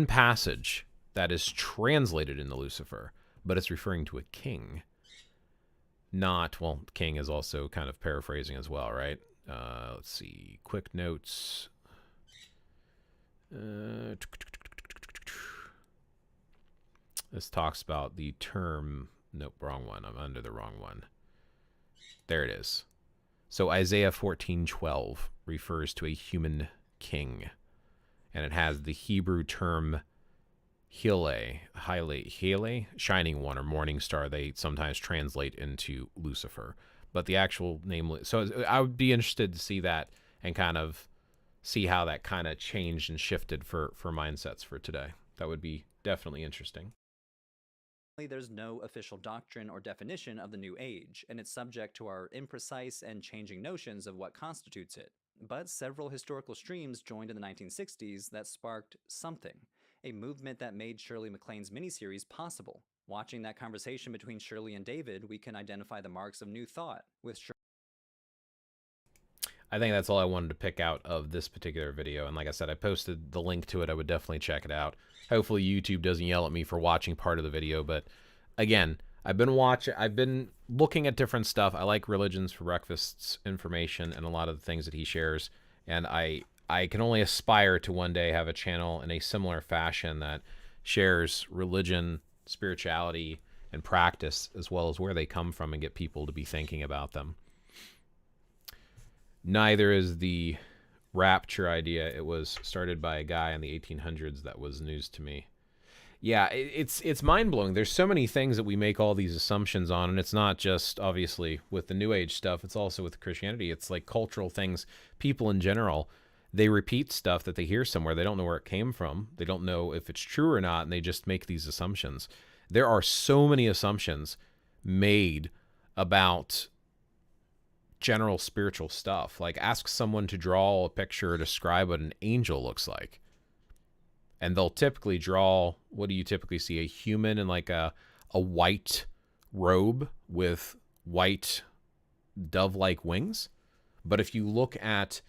passage that is translated into Lucifer, but it's referring to a king. King is also kind of paraphrasing as well, right? Let's see. Quick notes. This talks about the term. Nope, wrong one. I'm under the wrong one. There it is. So Isaiah 14:12 refers to a human king. And it has the Hebrew term Hele, shining one or morning star. They sometimes translate into Lucifer. But the actual name, so I would be interested to see that and kind of see how that kind of changed and shifted for mindsets for today. That would be definitely interesting. There's no official doctrine or definition of the New Age, and it's subject to our imprecise and changing notions of what constitutes it. But several historical streams joined in the 1960s that sparked something, a movement that made Shirley MacLaine's miniseries possible. Watching that conversation between Shirley and David, we can identify the marks of new thought, with I think that's all I wanted to pick out of this particular video. And like I said, I posted the link to it. I would definitely check it out. Hopefully YouTube doesn't yell at me for watching part of the video. But again, I've been looking at different stuff. I like Religions for Breakfast's information and a lot of the things that he shares. And I can only aspire to one day have a channel in a similar fashion that shares religion, spirituality, and practice, as well as where they come from, and get people to be thinking about them. Neither is the rapture idea. It was started by a guy in the 1800s that was news to me. Yeah, it's mind-blowing. There's so many things that we make all these assumptions on, and it's not just, obviously, with the New Age stuff. It's also with Christianity. It's like cultural things. People in general, they repeat stuff that they hear somewhere. They don't know where it came from. They don't know if it's true or not, and they just make these assumptions. There are so many assumptions made about general spiritual stuff. Like, ask someone to draw a picture or describe what an angel looks like, and they'll typically draw, what do you typically see? A human in like a white robe with white dove-like wings. But if you look at,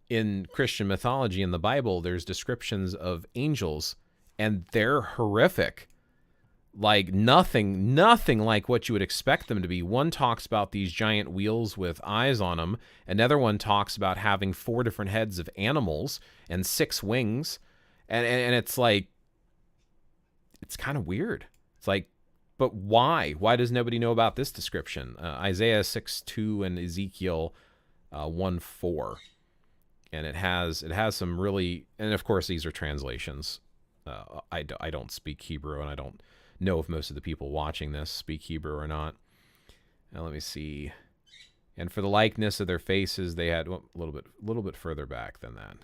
in Christian mythology in the Bible, there's descriptions of angels, and they're horrific. Like nothing like what you would expect them to be. One talks about these giant wheels with eyes on them. Another one talks about having 4 different heads of animals and 6 wings. And it's like, it's kind of weird. It's like, but why? Why does nobody know about this description? Isaiah 6:2 and Ezekiel 1:4. And it has some really, and of course these are translations. I don't speak Hebrew, and I don't know if most of the people watching this speak Hebrew or not. Now let me see. And for the likeness of their faces, they had a little bit further back than that.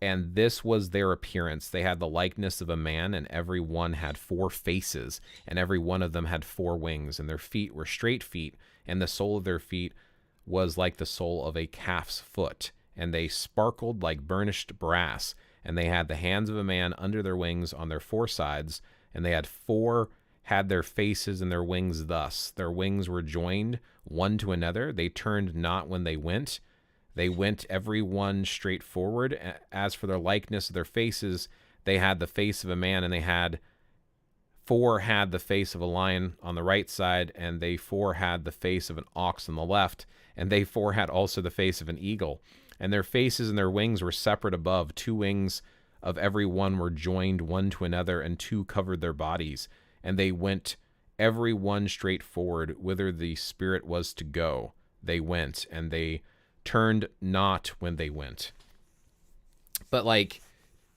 And this was their appearance. They had the likeness of a man, and every one had 4 faces, and every one of them had 4 wings, and their feet were straight feet, and the sole of their feet was like the sole of a calf's foot, and they sparkled like burnished brass, and they had the hands of a man under their wings on their 4 sides, and they had their faces and their wings thus. Their wings were joined one to another. They turned not when they went. They went every one straight forward. As for their likeness of their faces, they had the face of a man, and they had 4 had the face of a lion on the right side, and they 4 had the face of an ox on the left, and they 4 had also the face of an eagle. And their faces and their wings were separate above. 2 wings of every one were joined one to another, and 2 covered their bodies. And they went every one straight forward, whither the Spirit was to go. They went, and they turned not when they went. But like,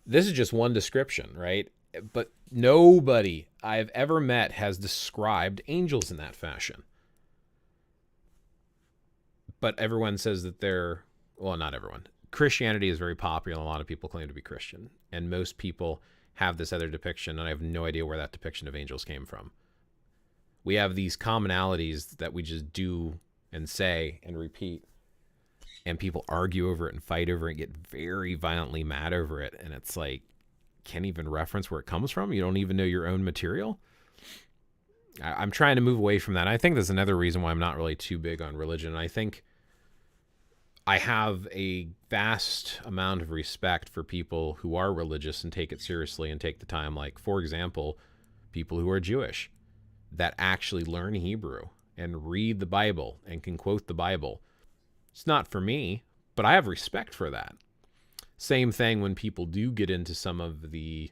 this is just one description, right? But nobody I've ever met has described angels in that fashion. But everyone says that they're, well, not everyone. Christianity is very popular. A lot of people claim to be Christian, and most people have this other depiction, and I have no idea where that depiction of angels came from. We have these commonalities that we just do and say and repeat, and people argue over it and fight over it and get very violently mad over it, and it's like, can't even reference where it comes from? You don't even know your own material? I'm trying to move away from that. I think that's another reason why I'm not really too big on religion. I think I have a vast amount of respect for people who are religious and take it seriously and take the time. Like, for example, people who are Jewish that actually learn Hebrew and read the Bible and can quote the Bible. It's not for me, but I have respect for that. Same thing when people do get into some of the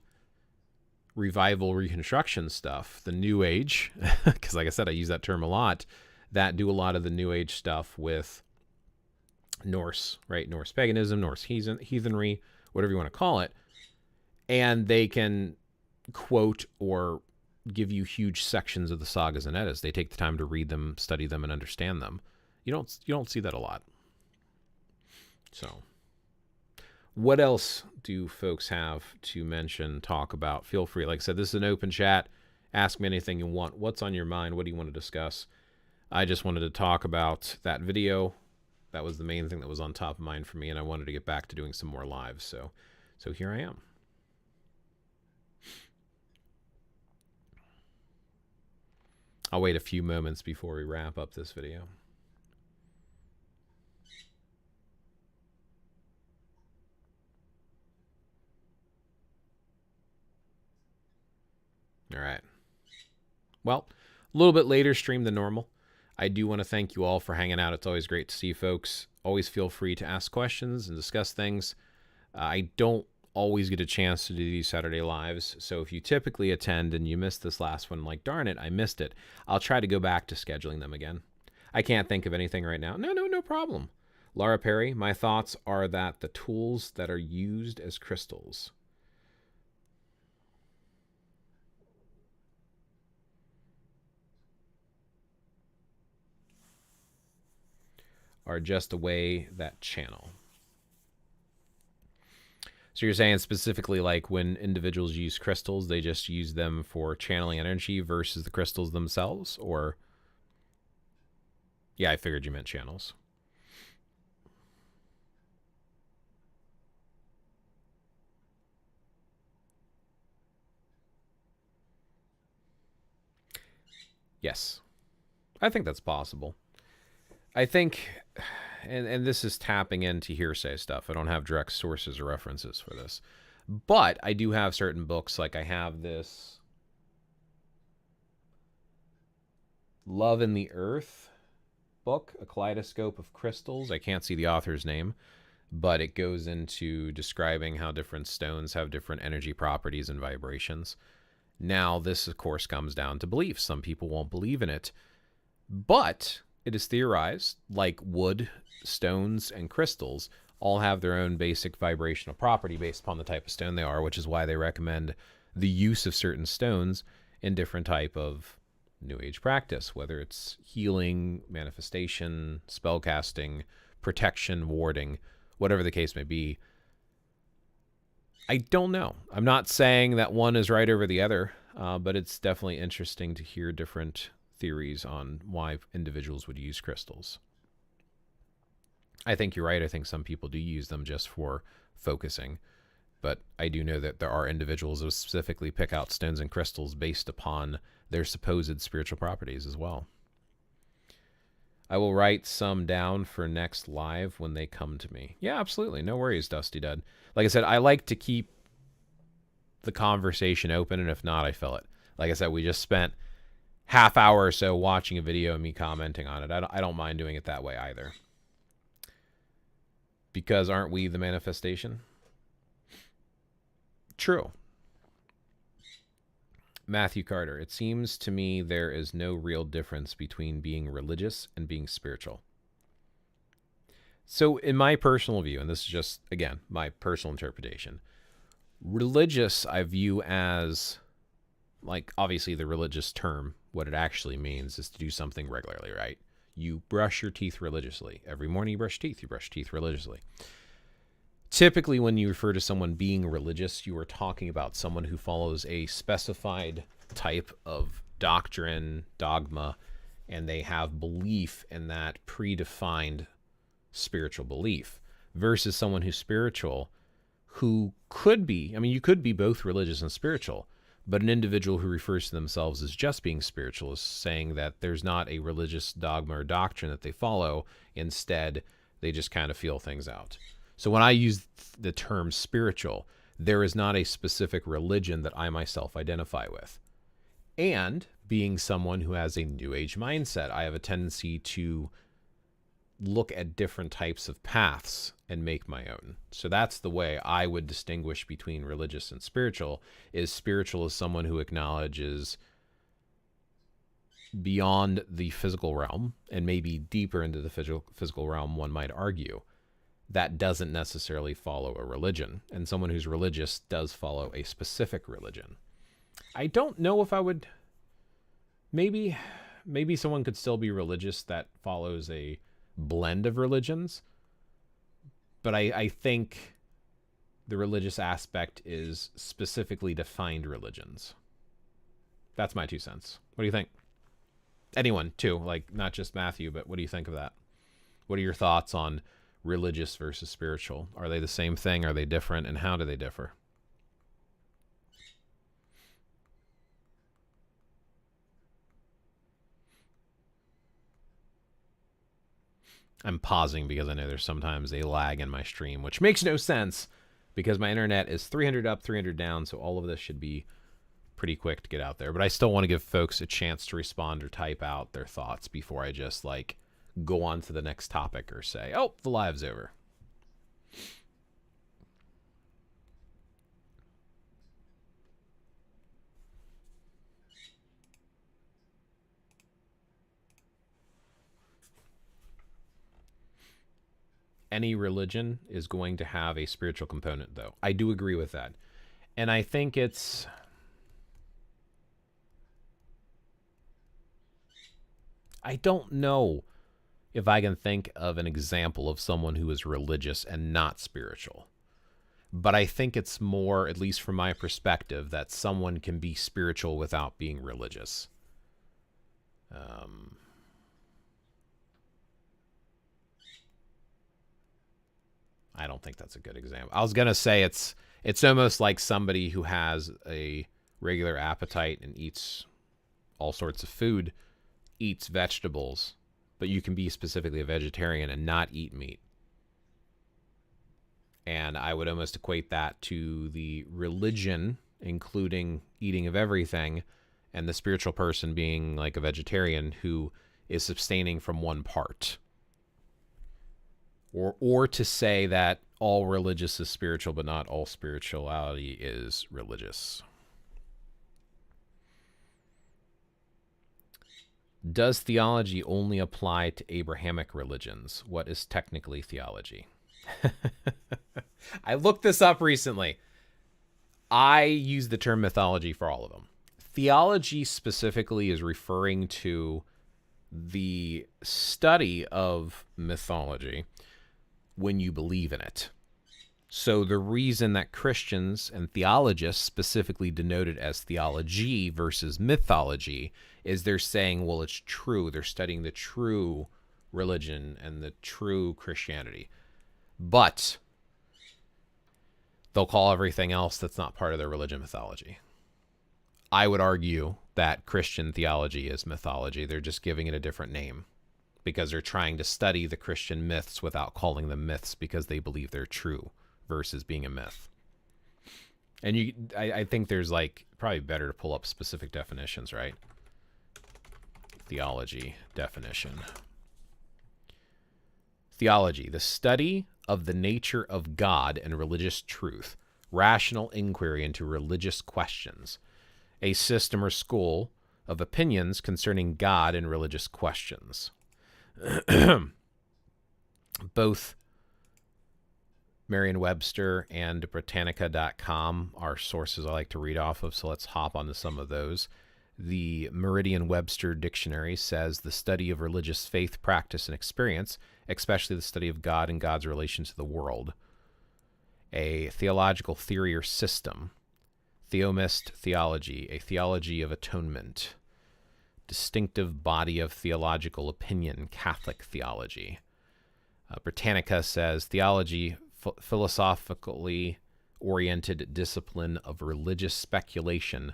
revival reconstruction stuff, the New Age, because like I said, I use that term a lot, that do a lot of the New Age stuff with Norse, right? Norse paganism, Norse heathenry, whatever you want to call it. And they can quote or give you huge sections of the sagas and Eddas. They take the time to read them, study them, and understand them. You don't see that a lot. So, what else do folks have to mention, talk about? Feel free. Like I said, this is an open chat. Ask me anything you want. What's on your mind? What do you want to discuss? I just wanted to talk about that video. That was the main thing that was on top of mind for me, and I wanted to get back to doing some more lives. So here I am. I'll wait a few moments before we wrap up this video. All right. Well, a little bit later stream than normal. I do want to thank you all for hanging out. It's always great to see folks. Always feel free to ask questions and discuss things. I don't always get a chance to do these Saturday lives, so if you typically attend and you missed this last one, like, darn it, I missed it, I'll try to go back to scheduling them again. I can't think of anything right now. No problem. Laura Perry, my thoughts are that the tools that are used as crystals are just a way that channel. So you're saying specifically like when individuals use crystals, they just use them for channeling energy versus the crystals themselves? Or, yeah, I figured you meant channels. Yes, I think that's possible. I think, and this is tapping into hearsay stuff. I don't have direct sources or references for this. But I do have certain books, like I have this Love in the Earth book, A Kaleidoscope of Crystals. I can't see the author's name, but it goes into describing how different stones have different energy properties and vibrations. Now, this, of course, comes down to belief. Some people won't believe in it, but it is theorized, like wood, stones, and crystals all have their own basic vibrational property based upon the type of stone they are, which is why they recommend the use of certain stones in different type of New Age practice, whether it's healing, manifestation, spellcasting, protection, warding, whatever the case may be. I don't know. I'm not saying that one is right over the other, but it's definitely interesting to hear different theories on why individuals would use crystals. I think you're right. I think some people do use them just for focusing, but I do know that there are individuals who specifically pick out stones and crystals based upon their supposed spiritual properties as well. I will write some down for next live when they come to me. Yeah, absolutely. No worries, Dusty Dud. Like I said, I like to keep the conversation open, and if not, I fill it. Like I said, we just spent half hour or so watching a video and me commenting on it. I don't mind doing it that way either. Because aren't we the manifestation? True. Matthew Carter, it seems to me there is no real difference between being religious and being spiritual. So in my personal view, and this is just, again, my personal interpretation, religious I view as, like, obviously the religious term, what it actually means is to do something regularly, right? You brush your teeth religiously. Every morning you brush teeth religiously. Typically, when you refer to someone being religious, you are talking about someone who follows a specified type of doctrine, dogma, and they have belief in that predefined spiritual belief, versus someone who's spiritual, who could be, I mean, you could be both religious and spiritual, but an individual who refers to themselves as just being spiritual is saying that there's not a religious dogma or doctrine that they follow. Instead, they just kind of feel things out. So when I use the term spiritual, there is not a specific religion that I myself identify with. And being someone who has a New Age mindset, I have a tendency to look at different types of paths and make my own. So that's the way I would distinguish between religious and spiritual. Is spiritual is someone who acknowledges beyond the physical realm and maybe deeper into the physical realm, one might argue. That doesn't necessarily follow a religion. And someone who's religious does follow a specific religion. I don't know if I would... Maybe someone could still be religious that follows a blend of religions. But I think the religious aspect is specifically defined religions. That's my 2 cents. What do you think? Anyone, too. Like, not just Matthew, but what do you think of that? What are your thoughts on religious versus spiritual? Are they the same thing? Are they different? And how do they differ? I'm pausing because I know there's sometimes a lag in my stream, which makes no sense because my internet is 300 up, 300 down, so all of this should be pretty quick to get out there. But I still want to give folks a chance to respond or type out their thoughts before I just, like, go on to the next topic or say, oh, the live's over. Any religion is going to have a spiritual component, though. I do agree with that. And I think it's... I don't know if I can think of an example of someone who is religious and not spiritual. But I think it's more, at least from my perspective, that someone can be spiritual without being religious. I don't think that's a good example. I was going to say it's almost like somebody who has a regular appetite and eats all sorts of food, eats vegetables, but you can be specifically a vegetarian and not eat meat. And I would almost equate that to the religion, including eating of everything, and the spiritual person being like a vegetarian who is abstaining from one part. Or to say that all religious is spiritual, but not all spirituality is religious. Does theology only apply to Abrahamic religions? What is technically theology? I looked this up recently. I use the term mythology for all of them. Theology specifically is referring to the study of mythology when you believe in it. So the reason that Christians and theologists specifically denote it as theology versus mythology is they're saying, well, it's true. They're studying the true religion and the true Christianity. But they'll call everything else that's not part of their religion mythology. I would argue that Christian theology is mythology. They're just giving it a different name because they're trying to study the Christian myths without calling them myths because they believe they're true versus being a myth. And I think there's like probably better to pull up specific definitions, right? Theology definition. Theology, the study of the nature of God and religious truth, rational inquiry into religious questions, a system or school of opinions concerning God and religious questions. Both Merriam-Webster and Britannica.com are sources I like to read off of, so let's hop onto some of those. The Merriam-Webster Dictionary says the study of religious faith, practice, and experience, especially the study of God and God's relation to the world. A theological theory or system. Theomist theology, a theology of atonement. Distinctive body of theological opinion, Catholic theology. Britannica says theology, philosophically oriented discipline of religious speculation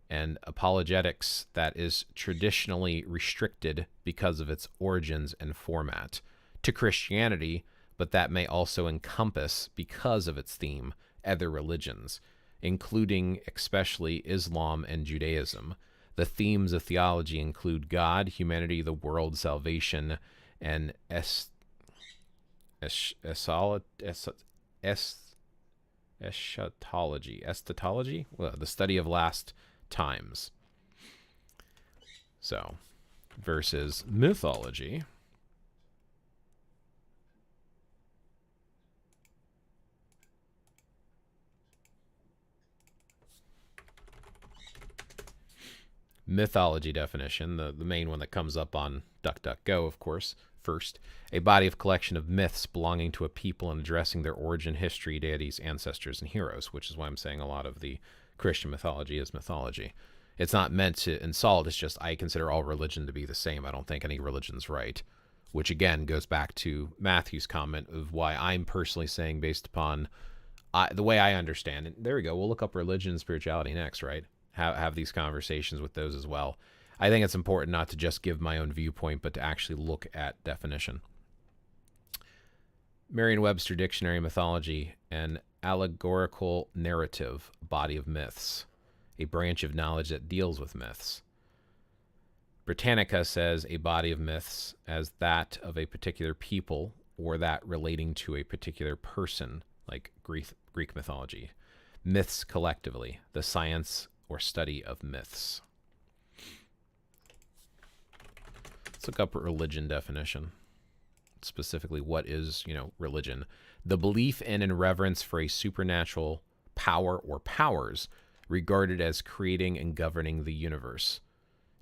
and apologetics that is traditionally restricted because of its origins and format to Christianity, but that may also encompass, because of its theme, other religions, including especially Islam and Judaism. The themes of theology include God, humanity, the world, salvation, and eschatology, well, the study of last times. So, versus mythology. Mythology definition, the main one that comes up on DuckDuckGo, of course. First, a body of collection of myths belonging to a people and addressing their origin, history, deities, ancestors, and heroes, which is why I'm saying a lot of the Christian mythology is mythology. It's not meant to insult, it's just I consider all religion to be the same. I don't think any religion's right, which again goes back to Matthew's comment of why I'm personally saying based upon the way I understand it. There we go. We'll look up religion and spirituality next, right? Have these conversations with those as well. I think it's important not to just give my own viewpoint, but to actually look at definition. Merriam-Webster Dictionary, mythology, an allegorical narrative body of myths, a branch of knowledge that deals with myths. Britannica says a body of myths as that of a particular people or that relating to a particular person, like Greek mythology. Myths collectively, the science or study of myths. Let's look up religion definition. Specifically, what is, religion? The belief in and reverence for a supernatural power or powers regarded as creating and governing the universe.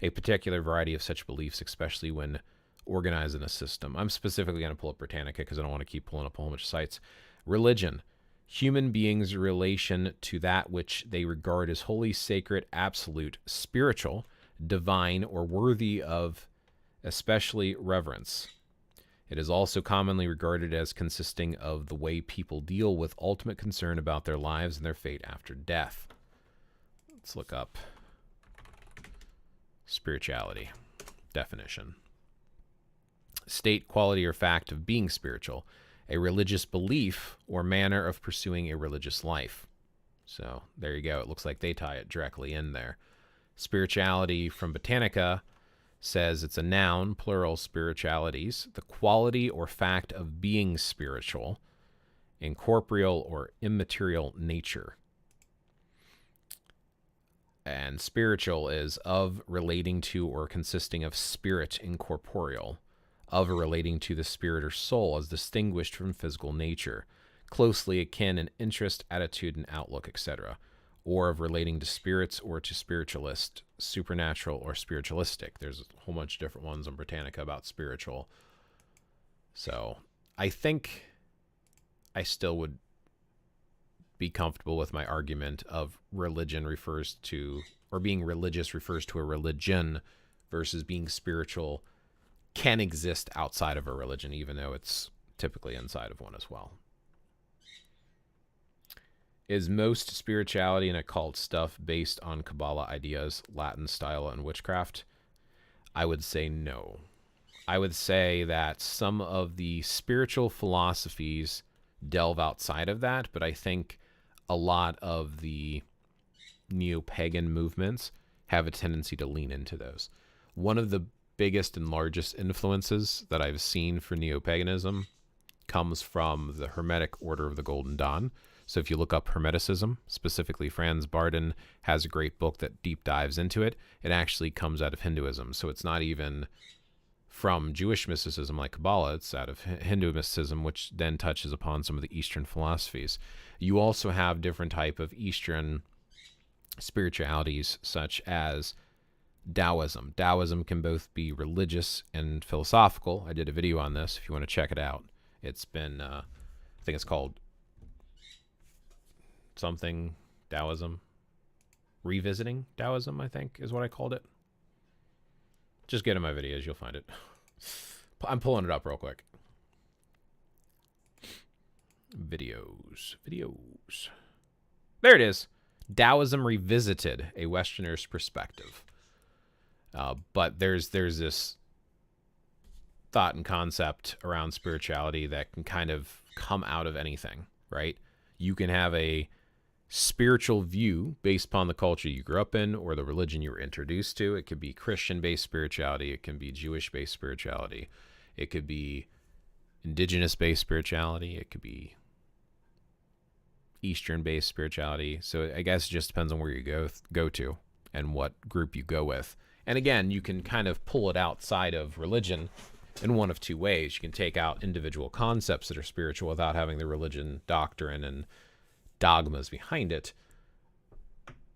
A particular variety of such beliefs, especially when organized in a system. I'm specifically going to pull up Britannica because I don't want to keep pulling up a whole bunch of sites. Religion. Human beings' relation to that which they regard as holy, sacred, absolute, spiritual, divine, or worthy of especially reverence. It is also commonly regarded as consisting of the way people deal with ultimate concern about their lives and their fate after death. Let's look up spirituality definition. State, quality, or fact of being spiritual. A religious belief or manner of pursuing a religious life. So there you go. It looks like they tie it directly in there. Spirituality from Britannica says it's a noun, plural spiritualities, the quality or fact of being spiritual, incorporeal or immaterial nature. And spiritual is of, relating to, or consisting of spirit, incorporeal, of or relating to the spirit or soul as distinguished from physical nature, closely akin in interest, attitude, and outlook, etc. or of relating to spirits or to spiritualist, supernatural, or spiritualistic. There's a whole bunch of different ones on Britannica about spiritual. So I think I still would be comfortable with my argument of religion refers to, or being religious refers to a religion, versus being spiritual can exist outside of a religion, even though it's typically inside of one as well. Is most spirituality and occult stuff based on Kabbalah ideas, Latin style, and witchcraft? I would say no. I would say that some of the spiritual philosophies delve outside of that, but I think a lot of the neo-pagan movements have a tendency to lean into those. One of the biggest and largest influences that I've seen for neo-paganism comes from the Hermetic Order of the Golden Dawn. So if you look up Hermeticism, specifically Franz Barden has a great book that deep dives into it. It actually comes out of Hinduism. So it's not even from Jewish mysticism like Kabbalah, it's out of Hindu mysticism, which then touches upon some of the Eastern philosophies. You also have different type of Eastern spiritualities, such as Taoism. Taoism can both be religious and philosophical. I did a video on this if you want to check it out. It's been, I think it's called something Taoism. Revisiting Taoism, I think, is what I called it. Just get in my videos, you'll find it. I'm pulling it up real quick. Videos. There it is. Taoism Revisited, a Westerner's Perspective. But there's this thought and concept around spirituality that can kind of come out of anything, right? You can have a spiritual view based upon the culture you grew up in or the religion you were introduced to. It could be Christian-based spirituality. It can be Jewish-based spirituality. It could be indigenous-based spirituality. It could be Eastern-based spirituality. So I guess it just depends on where you go to and what group you go with. And again, you can kind of pull it outside of religion in one of two ways. You can take out individual concepts that are spiritual without having the religion doctrine and dogmas behind it.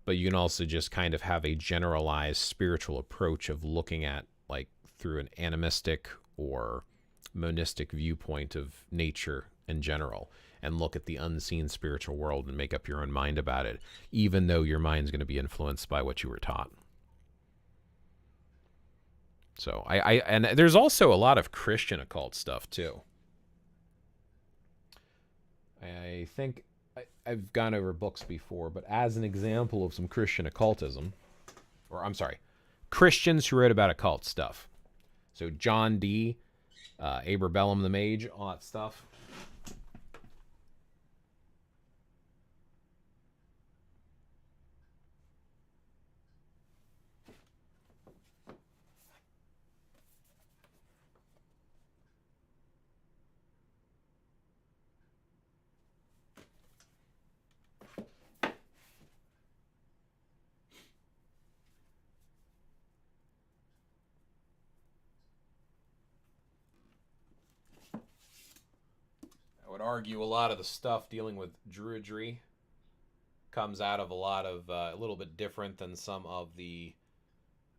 But you can also just kind of have a generalized spiritual approach of looking at, like, through an animistic or monistic viewpoint of nature in general, and look at the unseen spiritual world and make up your own mind about it, even though your mind's going to be influenced by what you were taught. So and there's also a lot of Christian occult stuff too. I think I've gone over books before, but as an example of some Christian occultism, or I'm sorry, Christians who wrote about occult stuff. So John Dee, Abraham the Mage, all that stuff. I would argue a lot of the stuff dealing with Druidry comes out of a lot of a little bit different than some of the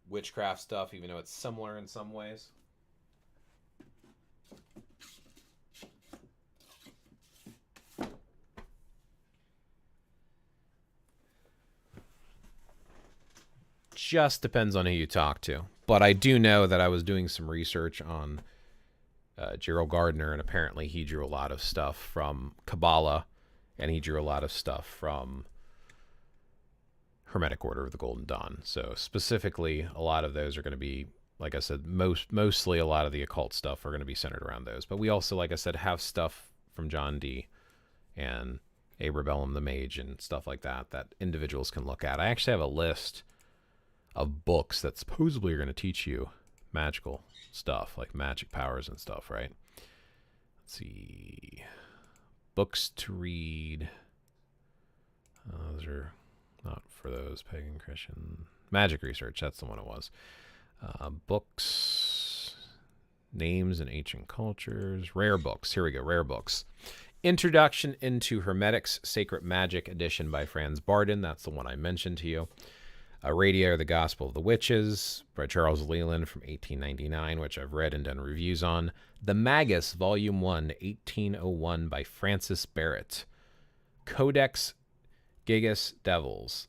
witchcraft stuff, even though it's similar in some ways. Just depends on who you talk to. But I do know that I was doing some research on Gerald Gardner, and apparently he drew a lot of stuff from Kabbalah, and he drew a lot of stuff from Hermetic Order of the Golden Dawn. So specifically, a lot of those are going to be, like I said, mostly a lot of the occult stuff are going to be centered around those. But we also, like I said, have stuff from John Dee and Abraham the Mage and stuff like that that individuals can look at. I actually have a list of books that supposedly are going to teach you magical stuff, like magic powers and stuff, right? Let's see. Books to read. Those are not for those pagan Christian. Magic research, that's the one it was. Books, names in ancient cultures, rare books. Here we go, rare books. Introduction into Hermetics, Sacred Magic edition by Franz Barden. That's the one I mentioned to you. Radio, The Gospel of the Witches by Charles Leland from 1899, which I've read and done reviews on. The Magus, Volume 1, 1801 by Francis Barrett. Codex Gigas Devils,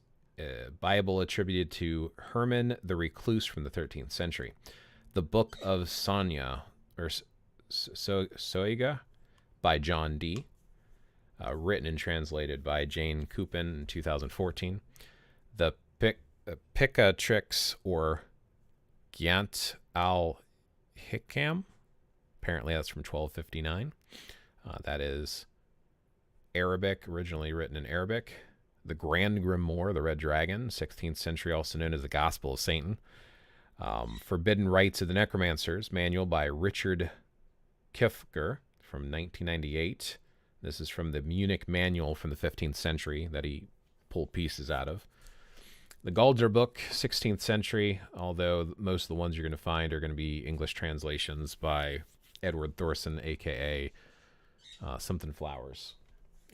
Bible attributed to Herman the Recluse from the 13th century. The Book of Sonia, or Soiga, by John Dee, written and translated by Jane Coopin in 2014. The Picatrix, or Gyant al-Hikam, apparently that's from 1259. That is Arabic, originally written in Arabic. The Grand Grimoire, the Red Dragon, 16th century, also known as the Gospel of Satan. Forbidden Rites of the Necromancers, manual by Richard Kifker from 1998. This is from the Munich Manual from the 15th century that he pulled pieces out of. The Galdr Book, 16th century, although most of the ones you're going to find are going to be English translations by Edward Thorson, a.k.a. Something Flowers.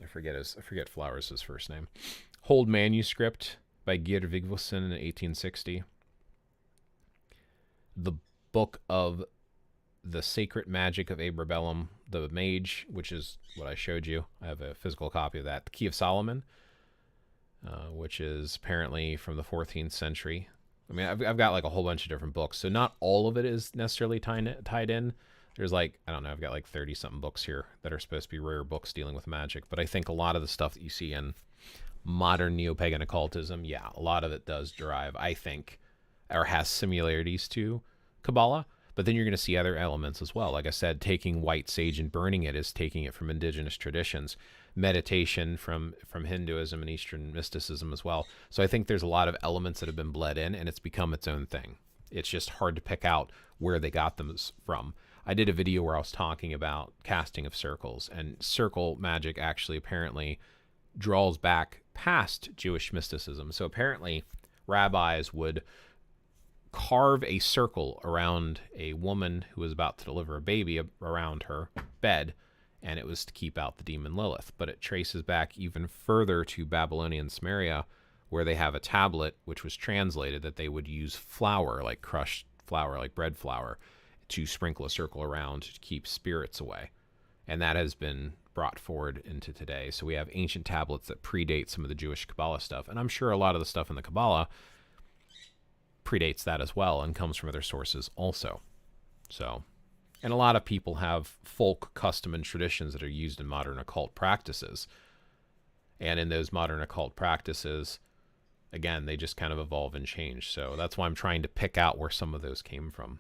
I forget Flowers' first name. Hold Manuscript by Geir Vigfusson in 1860. The Book of the Sacred Magic of Abrabellum, the Mage, which is what I showed you. I have a physical copy of that. The Key of Solomon, which is apparently from the 14th century. I mean, I've got like a whole bunch of different books, so not all of it is necessarily tied in. There's like, I don't know, I've got like 30-something books here that are supposed to be rare books dealing with magic, but I think a lot of the stuff that you see in modern neo-pagan occultism, yeah, a lot of it does derive, I think, or has similarities to Kabbalah, but then you're going to see other elements as well. Like I said, taking white sage and burning it is taking it from indigenous traditions. Meditation from Hinduism and Eastern mysticism as well. So I think there's a lot of elements that have been bled in, and it's become its own thing. It's just hard to pick out where they got them from. I did a video where I was talking about casting of circles, and circle magic actually apparently draws back past Jewish mysticism. So apparently rabbis would carve a circle around a woman who was about to deliver a baby around her bed, and it was to keep out the demon Lilith. But it traces back even further to Babylonian Sumeria, where they have a tablet which was translated that they would use flour, like crushed flour, like bread flour, to sprinkle a circle around to keep spirits away. And that has been brought forward into today. So we have ancient tablets that predate some of the Jewish Kabbalah stuff. And I'm sure a lot of the stuff in the Kabbalah predates that as well and comes from other sources also. So, and a lot of people have folk custom and traditions that are used in modern occult practices. And in those modern occult practices, again, they just kind of evolve and change. So that's why I'm trying to pick out where some of those came from.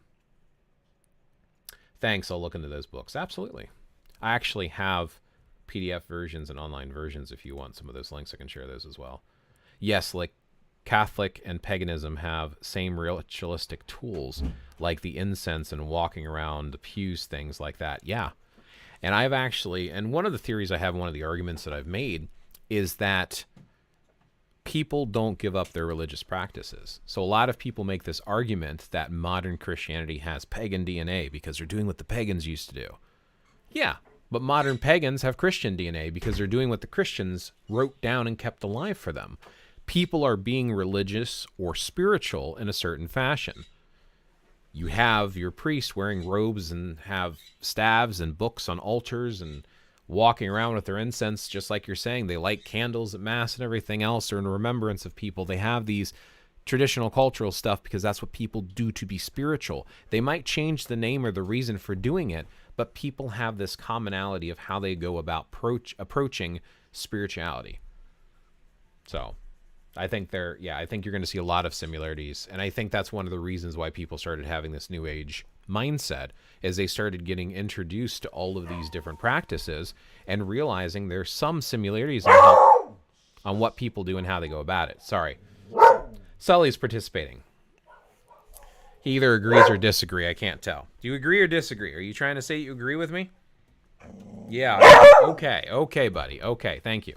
Thanks, I'll look into those books. Absolutely. I actually have PDF versions and online versions if you want some of those links. I can share those as well. Yes, like Catholic and paganism have same ritualistic tools like the incense and walking around the pews, things like that. Yeah. And I've actually, and one of the theories I have, one of the arguments that I've made is that people don't give up their religious practices. So a lot of people make this argument that modern Christianity has pagan DNA because they're doing what the pagans used to do. Yeah, but modern pagans have Christian DNA because they're doing what the Christians wrote down and kept alive for them. People are being religious or spiritual in a certain fashion. You have your priests wearing robes and have staves and books on altars and walking around with their incense, just like you're saying. They light candles at Mass and everything else. They're in remembrance of people. They have these traditional cultural stuff because that's what people do to be spiritual. They might change the name or the reason for doing it, but people have this commonality of how they go about approaching spirituality. So I think I think you're going to see a lot of similarities. And I think that's one of the reasons why people started having this New Age mindset, is they started getting introduced to all of these different practices and realizing there's some similarities on what people do and how they go about it. Sorry. Sully's participating. He either agrees or disagrees. I can't tell. Do you agree or disagree? Are you trying to say you agree with me? Yeah. Okay. Okay, buddy. Okay. Thank you.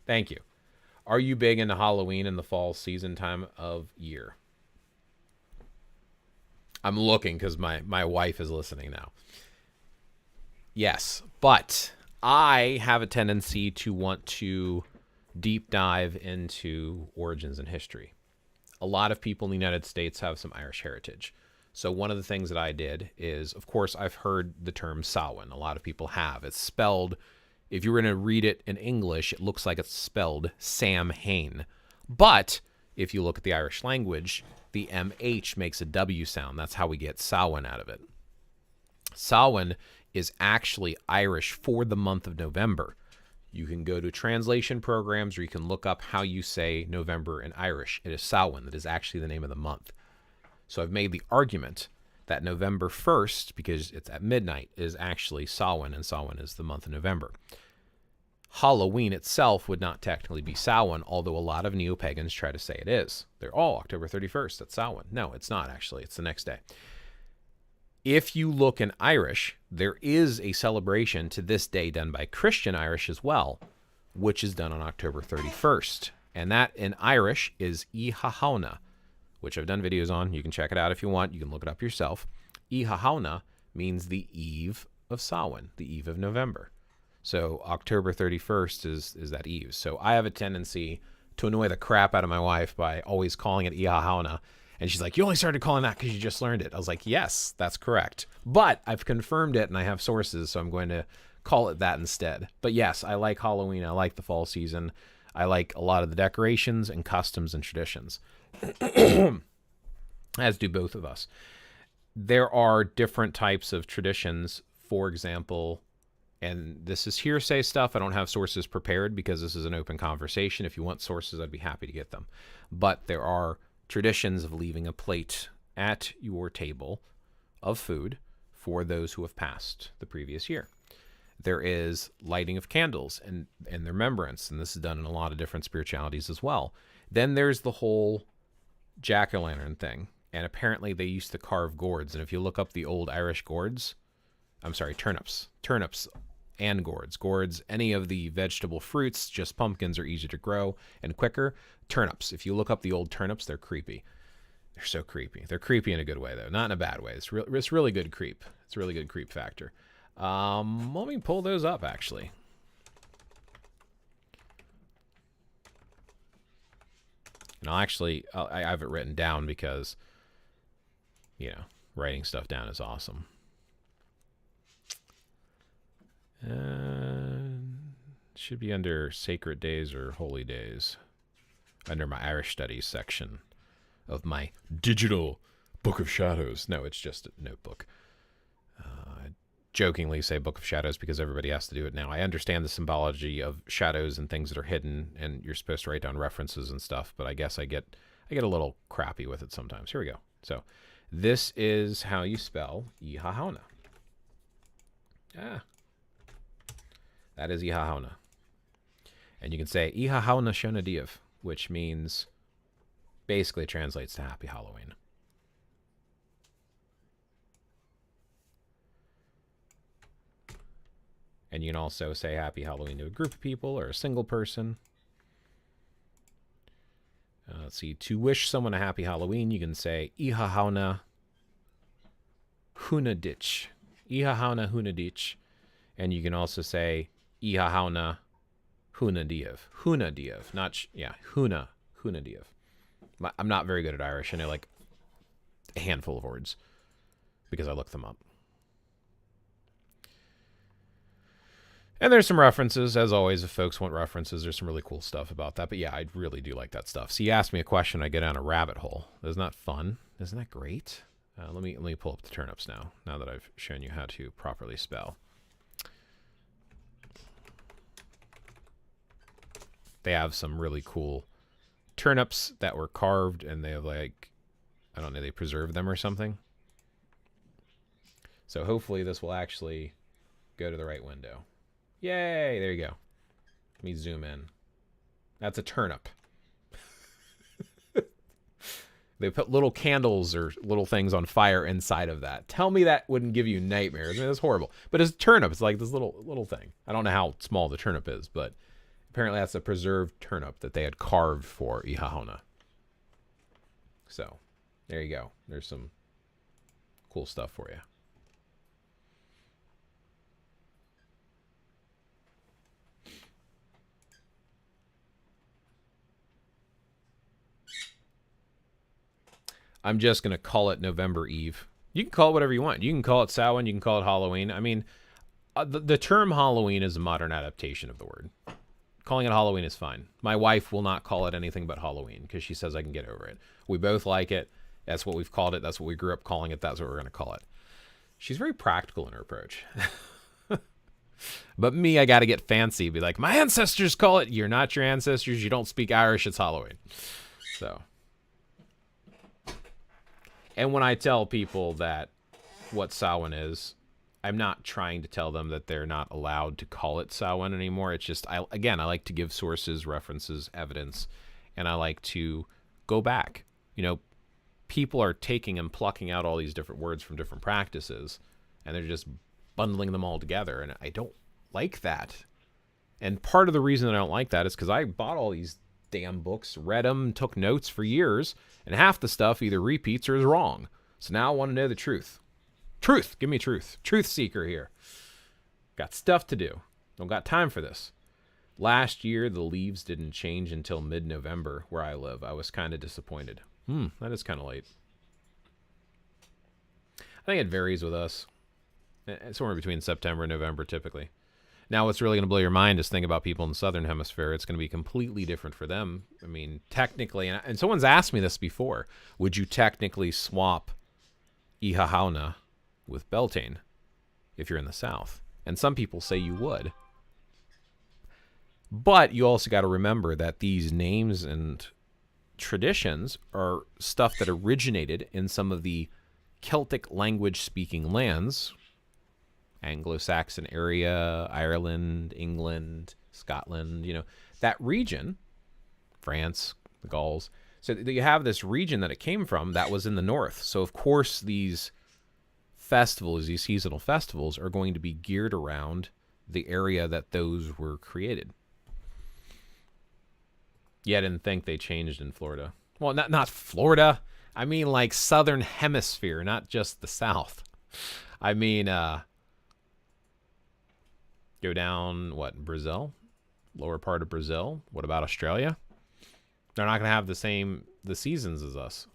Thank you. Are you big into Halloween in the fall season time of year? I'm looking because my wife is listening now. Yes, but I have a tendency to want to deep dive into origins and history. A lot of people in the United States have some Irish heritage. So one of the things that I did is, of course, I've heard the term Samhain. A lot of people have. It's spelled, if you were going to read it in English, it looks like it's spelled Samhain. But if you look at the Irish language, the MH makes a W sound. That's how we get Samhain out of it. Samhain is actually Irish for the month of November. You can go to translation programs or you can look up how you say November in Irish. It is Samhain. That is actually the name of the month. So I've made the argument that November 1st, because it's at midnight, is actually Samhain, and Samhain is the month of November. Halloween itself would not technically be Samhain, although a lot of neo-pagans try to say it is. They're all October 31st. That's Samhain. No, it's not actually. It's the next day. If you look in Irish, there is a celebration to this day done by Christian Irish as well, which is done on October 31st. And that in Irish is Ihahauna, which I've done videos on. You can check it out if you want. You can look it up yourself. Ihahauna means the eve of Samhain, the eve of November. So October 31st is that eve. So I have a tendency to annoy the crap out of my wife by always calling it Ihahauna. And she's like, you only started calling that because you just learned it. I was like, yes, that's correct. But I've confirmed it and I have sources, so I'm going to call it that instead. But yes, I like Halloween. I like the fall season. I like a lot of the decorations and customs and traditions. As do both of us. There are different types of traditions. For example, and this is hearsay stuff. I don't have sources prepared because this is an open conversation. If you want sources, I'd be happy to get them. But there are traditions of leaving a plate at your table of food for those who have passed the previous year. There is lighting of candles and remembrance, and this is done in a lot of different spiritualities as well. Then there's the whole jack-o'-lantern thing, and apparently they used to carve gourds, and if you look up the old Irish turnips and gourds, any of the vegetable fruits, just pumpkins are easier to grow and quicker. Turnips, if you look up the old turnips, they're creepy. They're so creepy. They're creepy in a good way, though, not in a bad way. It's really good creep. It's a really good creep factor. Let me pull those up, actually. And I have it written down because, writing stuff down is awesome. Should be under Sacred Days or Holy Days, under my Irish Studies section of my digital Book of Shadows. No, it's just a notebook. I jokingly say Book of Shadows because everybody has to do it now. I understand the symbology of shadows and things that are hidden, and you're supposed to write down references and stuff, but I guess I get a little crappy with it sometimes. Here we go. So this is how you spell Ihahauna. That is Ihahauna. And you can say Ihahauna Shona Div, which means, basically translates to Happy Halloween. And you can also say Happy Halloween to a group of people or a single person. Let's see. To wish someone a Happy Halloween, you can say Ihahauna Hunadich. Ihahauna Hunadich. And you can also say Ihahauna Hunadiev. Hunadiev. Hunadiev. I'm not very good at Irish. I know like a handful of words because I looked them up. And there's some references, as always. If folks want references, there's some really cool stuff about that. But yeah, I really do like that stuff. So you ask me a question, I get down a rabbit hole. Isn't that fun? Isn't that great? Let me pull up the turnips now that I've shown you how to properly spell. They have some really cool turnips that were carved, and they have like, I don't know, they preserved them or something. So hopefully this will actually go to the right window. Yay, there you go. Let me zoom in. That's a turnip. They put little candles or little things on fire inside of that. Tell me that wouldn't give you nightmares. I mean, that's horrible. But it's a turnip. It's like this little thing. I don't know how small the turnip is, but apparently that's a preserved turnip that they had carved for Ihahauna. So, there you go. There's some cool stuff for you. I'm just going to call it November Eve. You can call it whatever you want. You can call it Samhain. You can call it Halloween. I mean, the term Halloween is a modern adaptation of the word. Calling it Halloween is fine. My wife will not call it anything but Halloween because she says I can get over it. We both like it. That's what we've called it. That's what we grew up calling it. That's what we're going to call it. She's very practical in her approach. But me, I got to get fancy. Be like, my ancestors call it. You're not your ancestors. You don't speak Irish. It's Halloween. So. And when I tell people that what Samhain is, I'm not trying to tell them that they're not allowed to call it Samhain anymore. It's just, I like to give sources, references, evidence, and I like to go back. You know, people are taking and plucking out all these different words from different practices, and they're just bundling them all together, and I don't like that. And part of the reason that I don't like that is because I bought all these damn books, read them, took notes for years, and half the stuff either repeats or is wrong. So now I want to know the truth. Truth. Give me truth. Truth seeker here. Got stuff to do. Don't got time for this. Last year, the leaves didn't change until mid-November where I live. I was kind of disappointed. That is kind of late. I think it varies with us. It's somewhere between September and November, typically. Now, what's really going to blow your mind is think about people in the Southern Hemisphere. It's going to be completely different for them. I mean, technically, and someone's asked me this before, would you technically swap Ihahauna with Beltane if you're in the South? And some people say you would. But you also got to remember that these names and traditions are stuff that originated in some of the Celtic language-speaking lands, Anglo-Saxon area, Ireland, England, Scotland, you know, that region, France, the Gauls. So you have this region that it came from that was in the north. So, of course, these festivals, these seasonal festivals, are going to be geared around the area that those were created. Yeah, I didn't think they changed in Florida. Well, not Florida. I mean, like, Southern Hemisphere, not just the South. I mean, go down, Brazil? Lower part of Brazil? What about Australia? They're not going to have the seasons as us.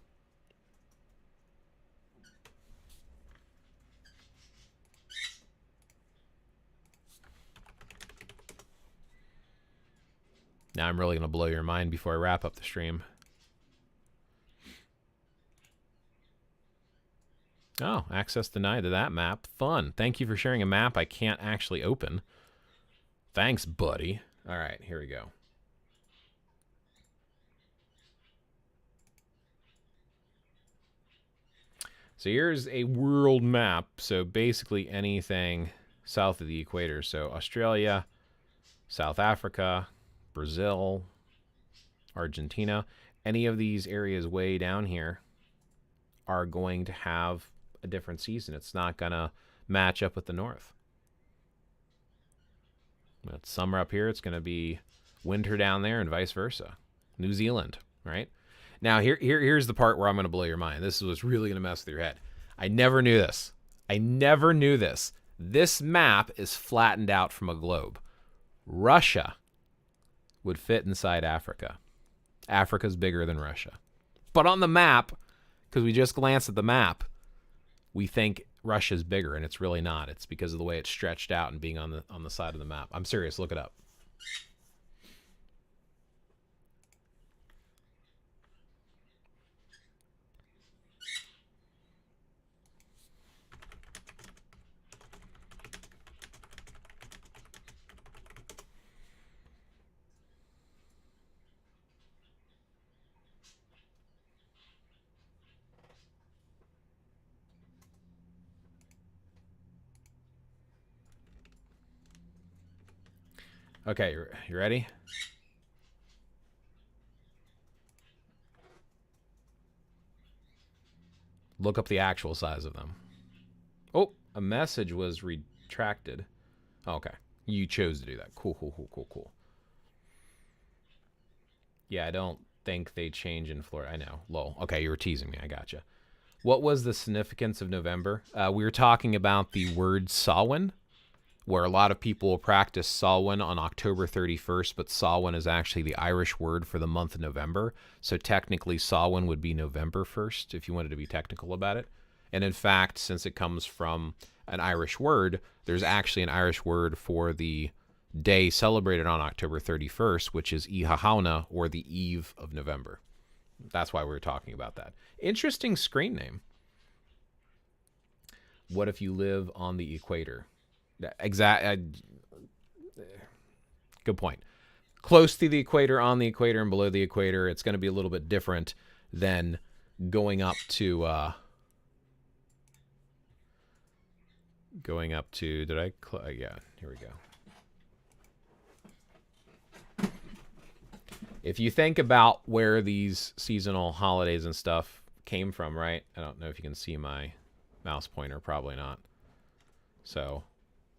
Now I'm really going to blow your mind before I wrap up the stream. Oh, access denied to that map. Fun. Thank you for sharing a map I can't actually open. Thanks, buddy. All right, here we go. So here's a world map. So basically anything south of the equator. So Australia, South Africa, Brazil, Argentina. Any of these areas way down here are going to have a different season. It's not going to match up with the north. When it's summer up here, it's going to be winter down there and vice versa. New Zealand, right? Now, here's the part where I'm going to blow your mind. This is what's really going to mess with your head. I never knew this. I never knew this. This map is flattened out from a globe. Russia would fit inside Africa. Africa's bigger than Russia. But on the map, because we just glanced at the map, we think Russia's bigger, and it's really not. It's because of the way it's stretched out and being on the side of the map. I'm serious. Look it up. Okay, you ready? Look up the actual size of them. Oh, a message was retracted. Okay, you chose to do that. Cool. Yeah, I don't think they change in Florida. I know. Lol. Okay, you were teasing me. I gotcha. What was the significance of November? We were talking about the word Samhain, where a lot of people will practice Samhain on October 31st, but Samhain is actually the Irish word for the month of November. So technically Samhain would be November 1st if you wanted to be technical about it. And in fact, since it comes from an Irish word, there's actually an Irish word for the day celebrated on October 31st, which is Ihahauna, or the eve of November. That's why we were talking about that. Interesting screen name. What if you live on the equator? Good point. Close to the equator, on the equator, and below the equator, it's going to be a little bit different than going up to yeah, here we go. If you think about where these seasonal holidays and stuff came from, right? I don't know if you can see my mouse pointer, probably not. So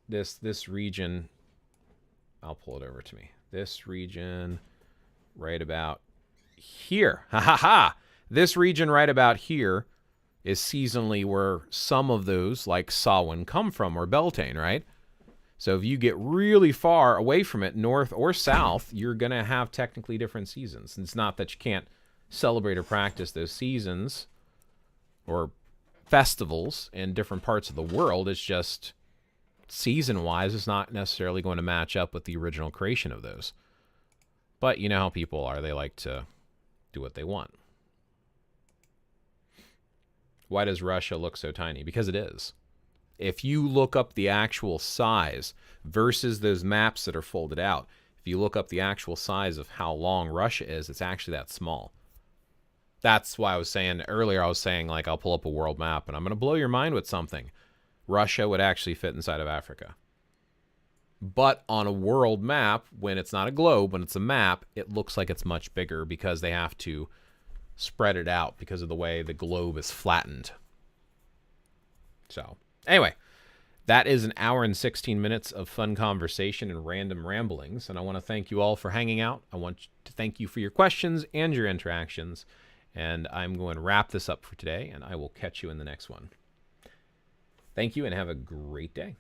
this region, I'll pull it over to me. This region right about here. Ha ha ha. This region right about here is seasonally where some of those, like Samhain, come from, or Beltane, right? So if you get really far away from it, north or south, you're going to have technically different seasons. And it's not that you can't celebrate or practice those seasons or festivals in different parts of the world. It's just season-wise, it's not necessarily going to match up with the original creation of those. But you know how people are. They like to do what they want. Why does Russia look so tiny? Because it is. If you look up the actual size versus those maps that are folded out, if you look up the actual size of how long Russia is, it's actually that small. That's why I was saying earlier, like, I'll pull up a world map and I'm going to blow your mind with something. Russia would actually fit inside of Africa. But on a world map, when it's not a globe, when it's a map, it looks like it's much bigger because they have to spread it out because of the way the globe is flattened. So anyway, that is an hour and 16 minutes of fun conversation and random ramblings. And I want to thank you all for hanging out. I want to thank you for your questions and your interactions. And I'm going to wrap this up for today, and I will catch you in the next one. Thank you, and have a great day.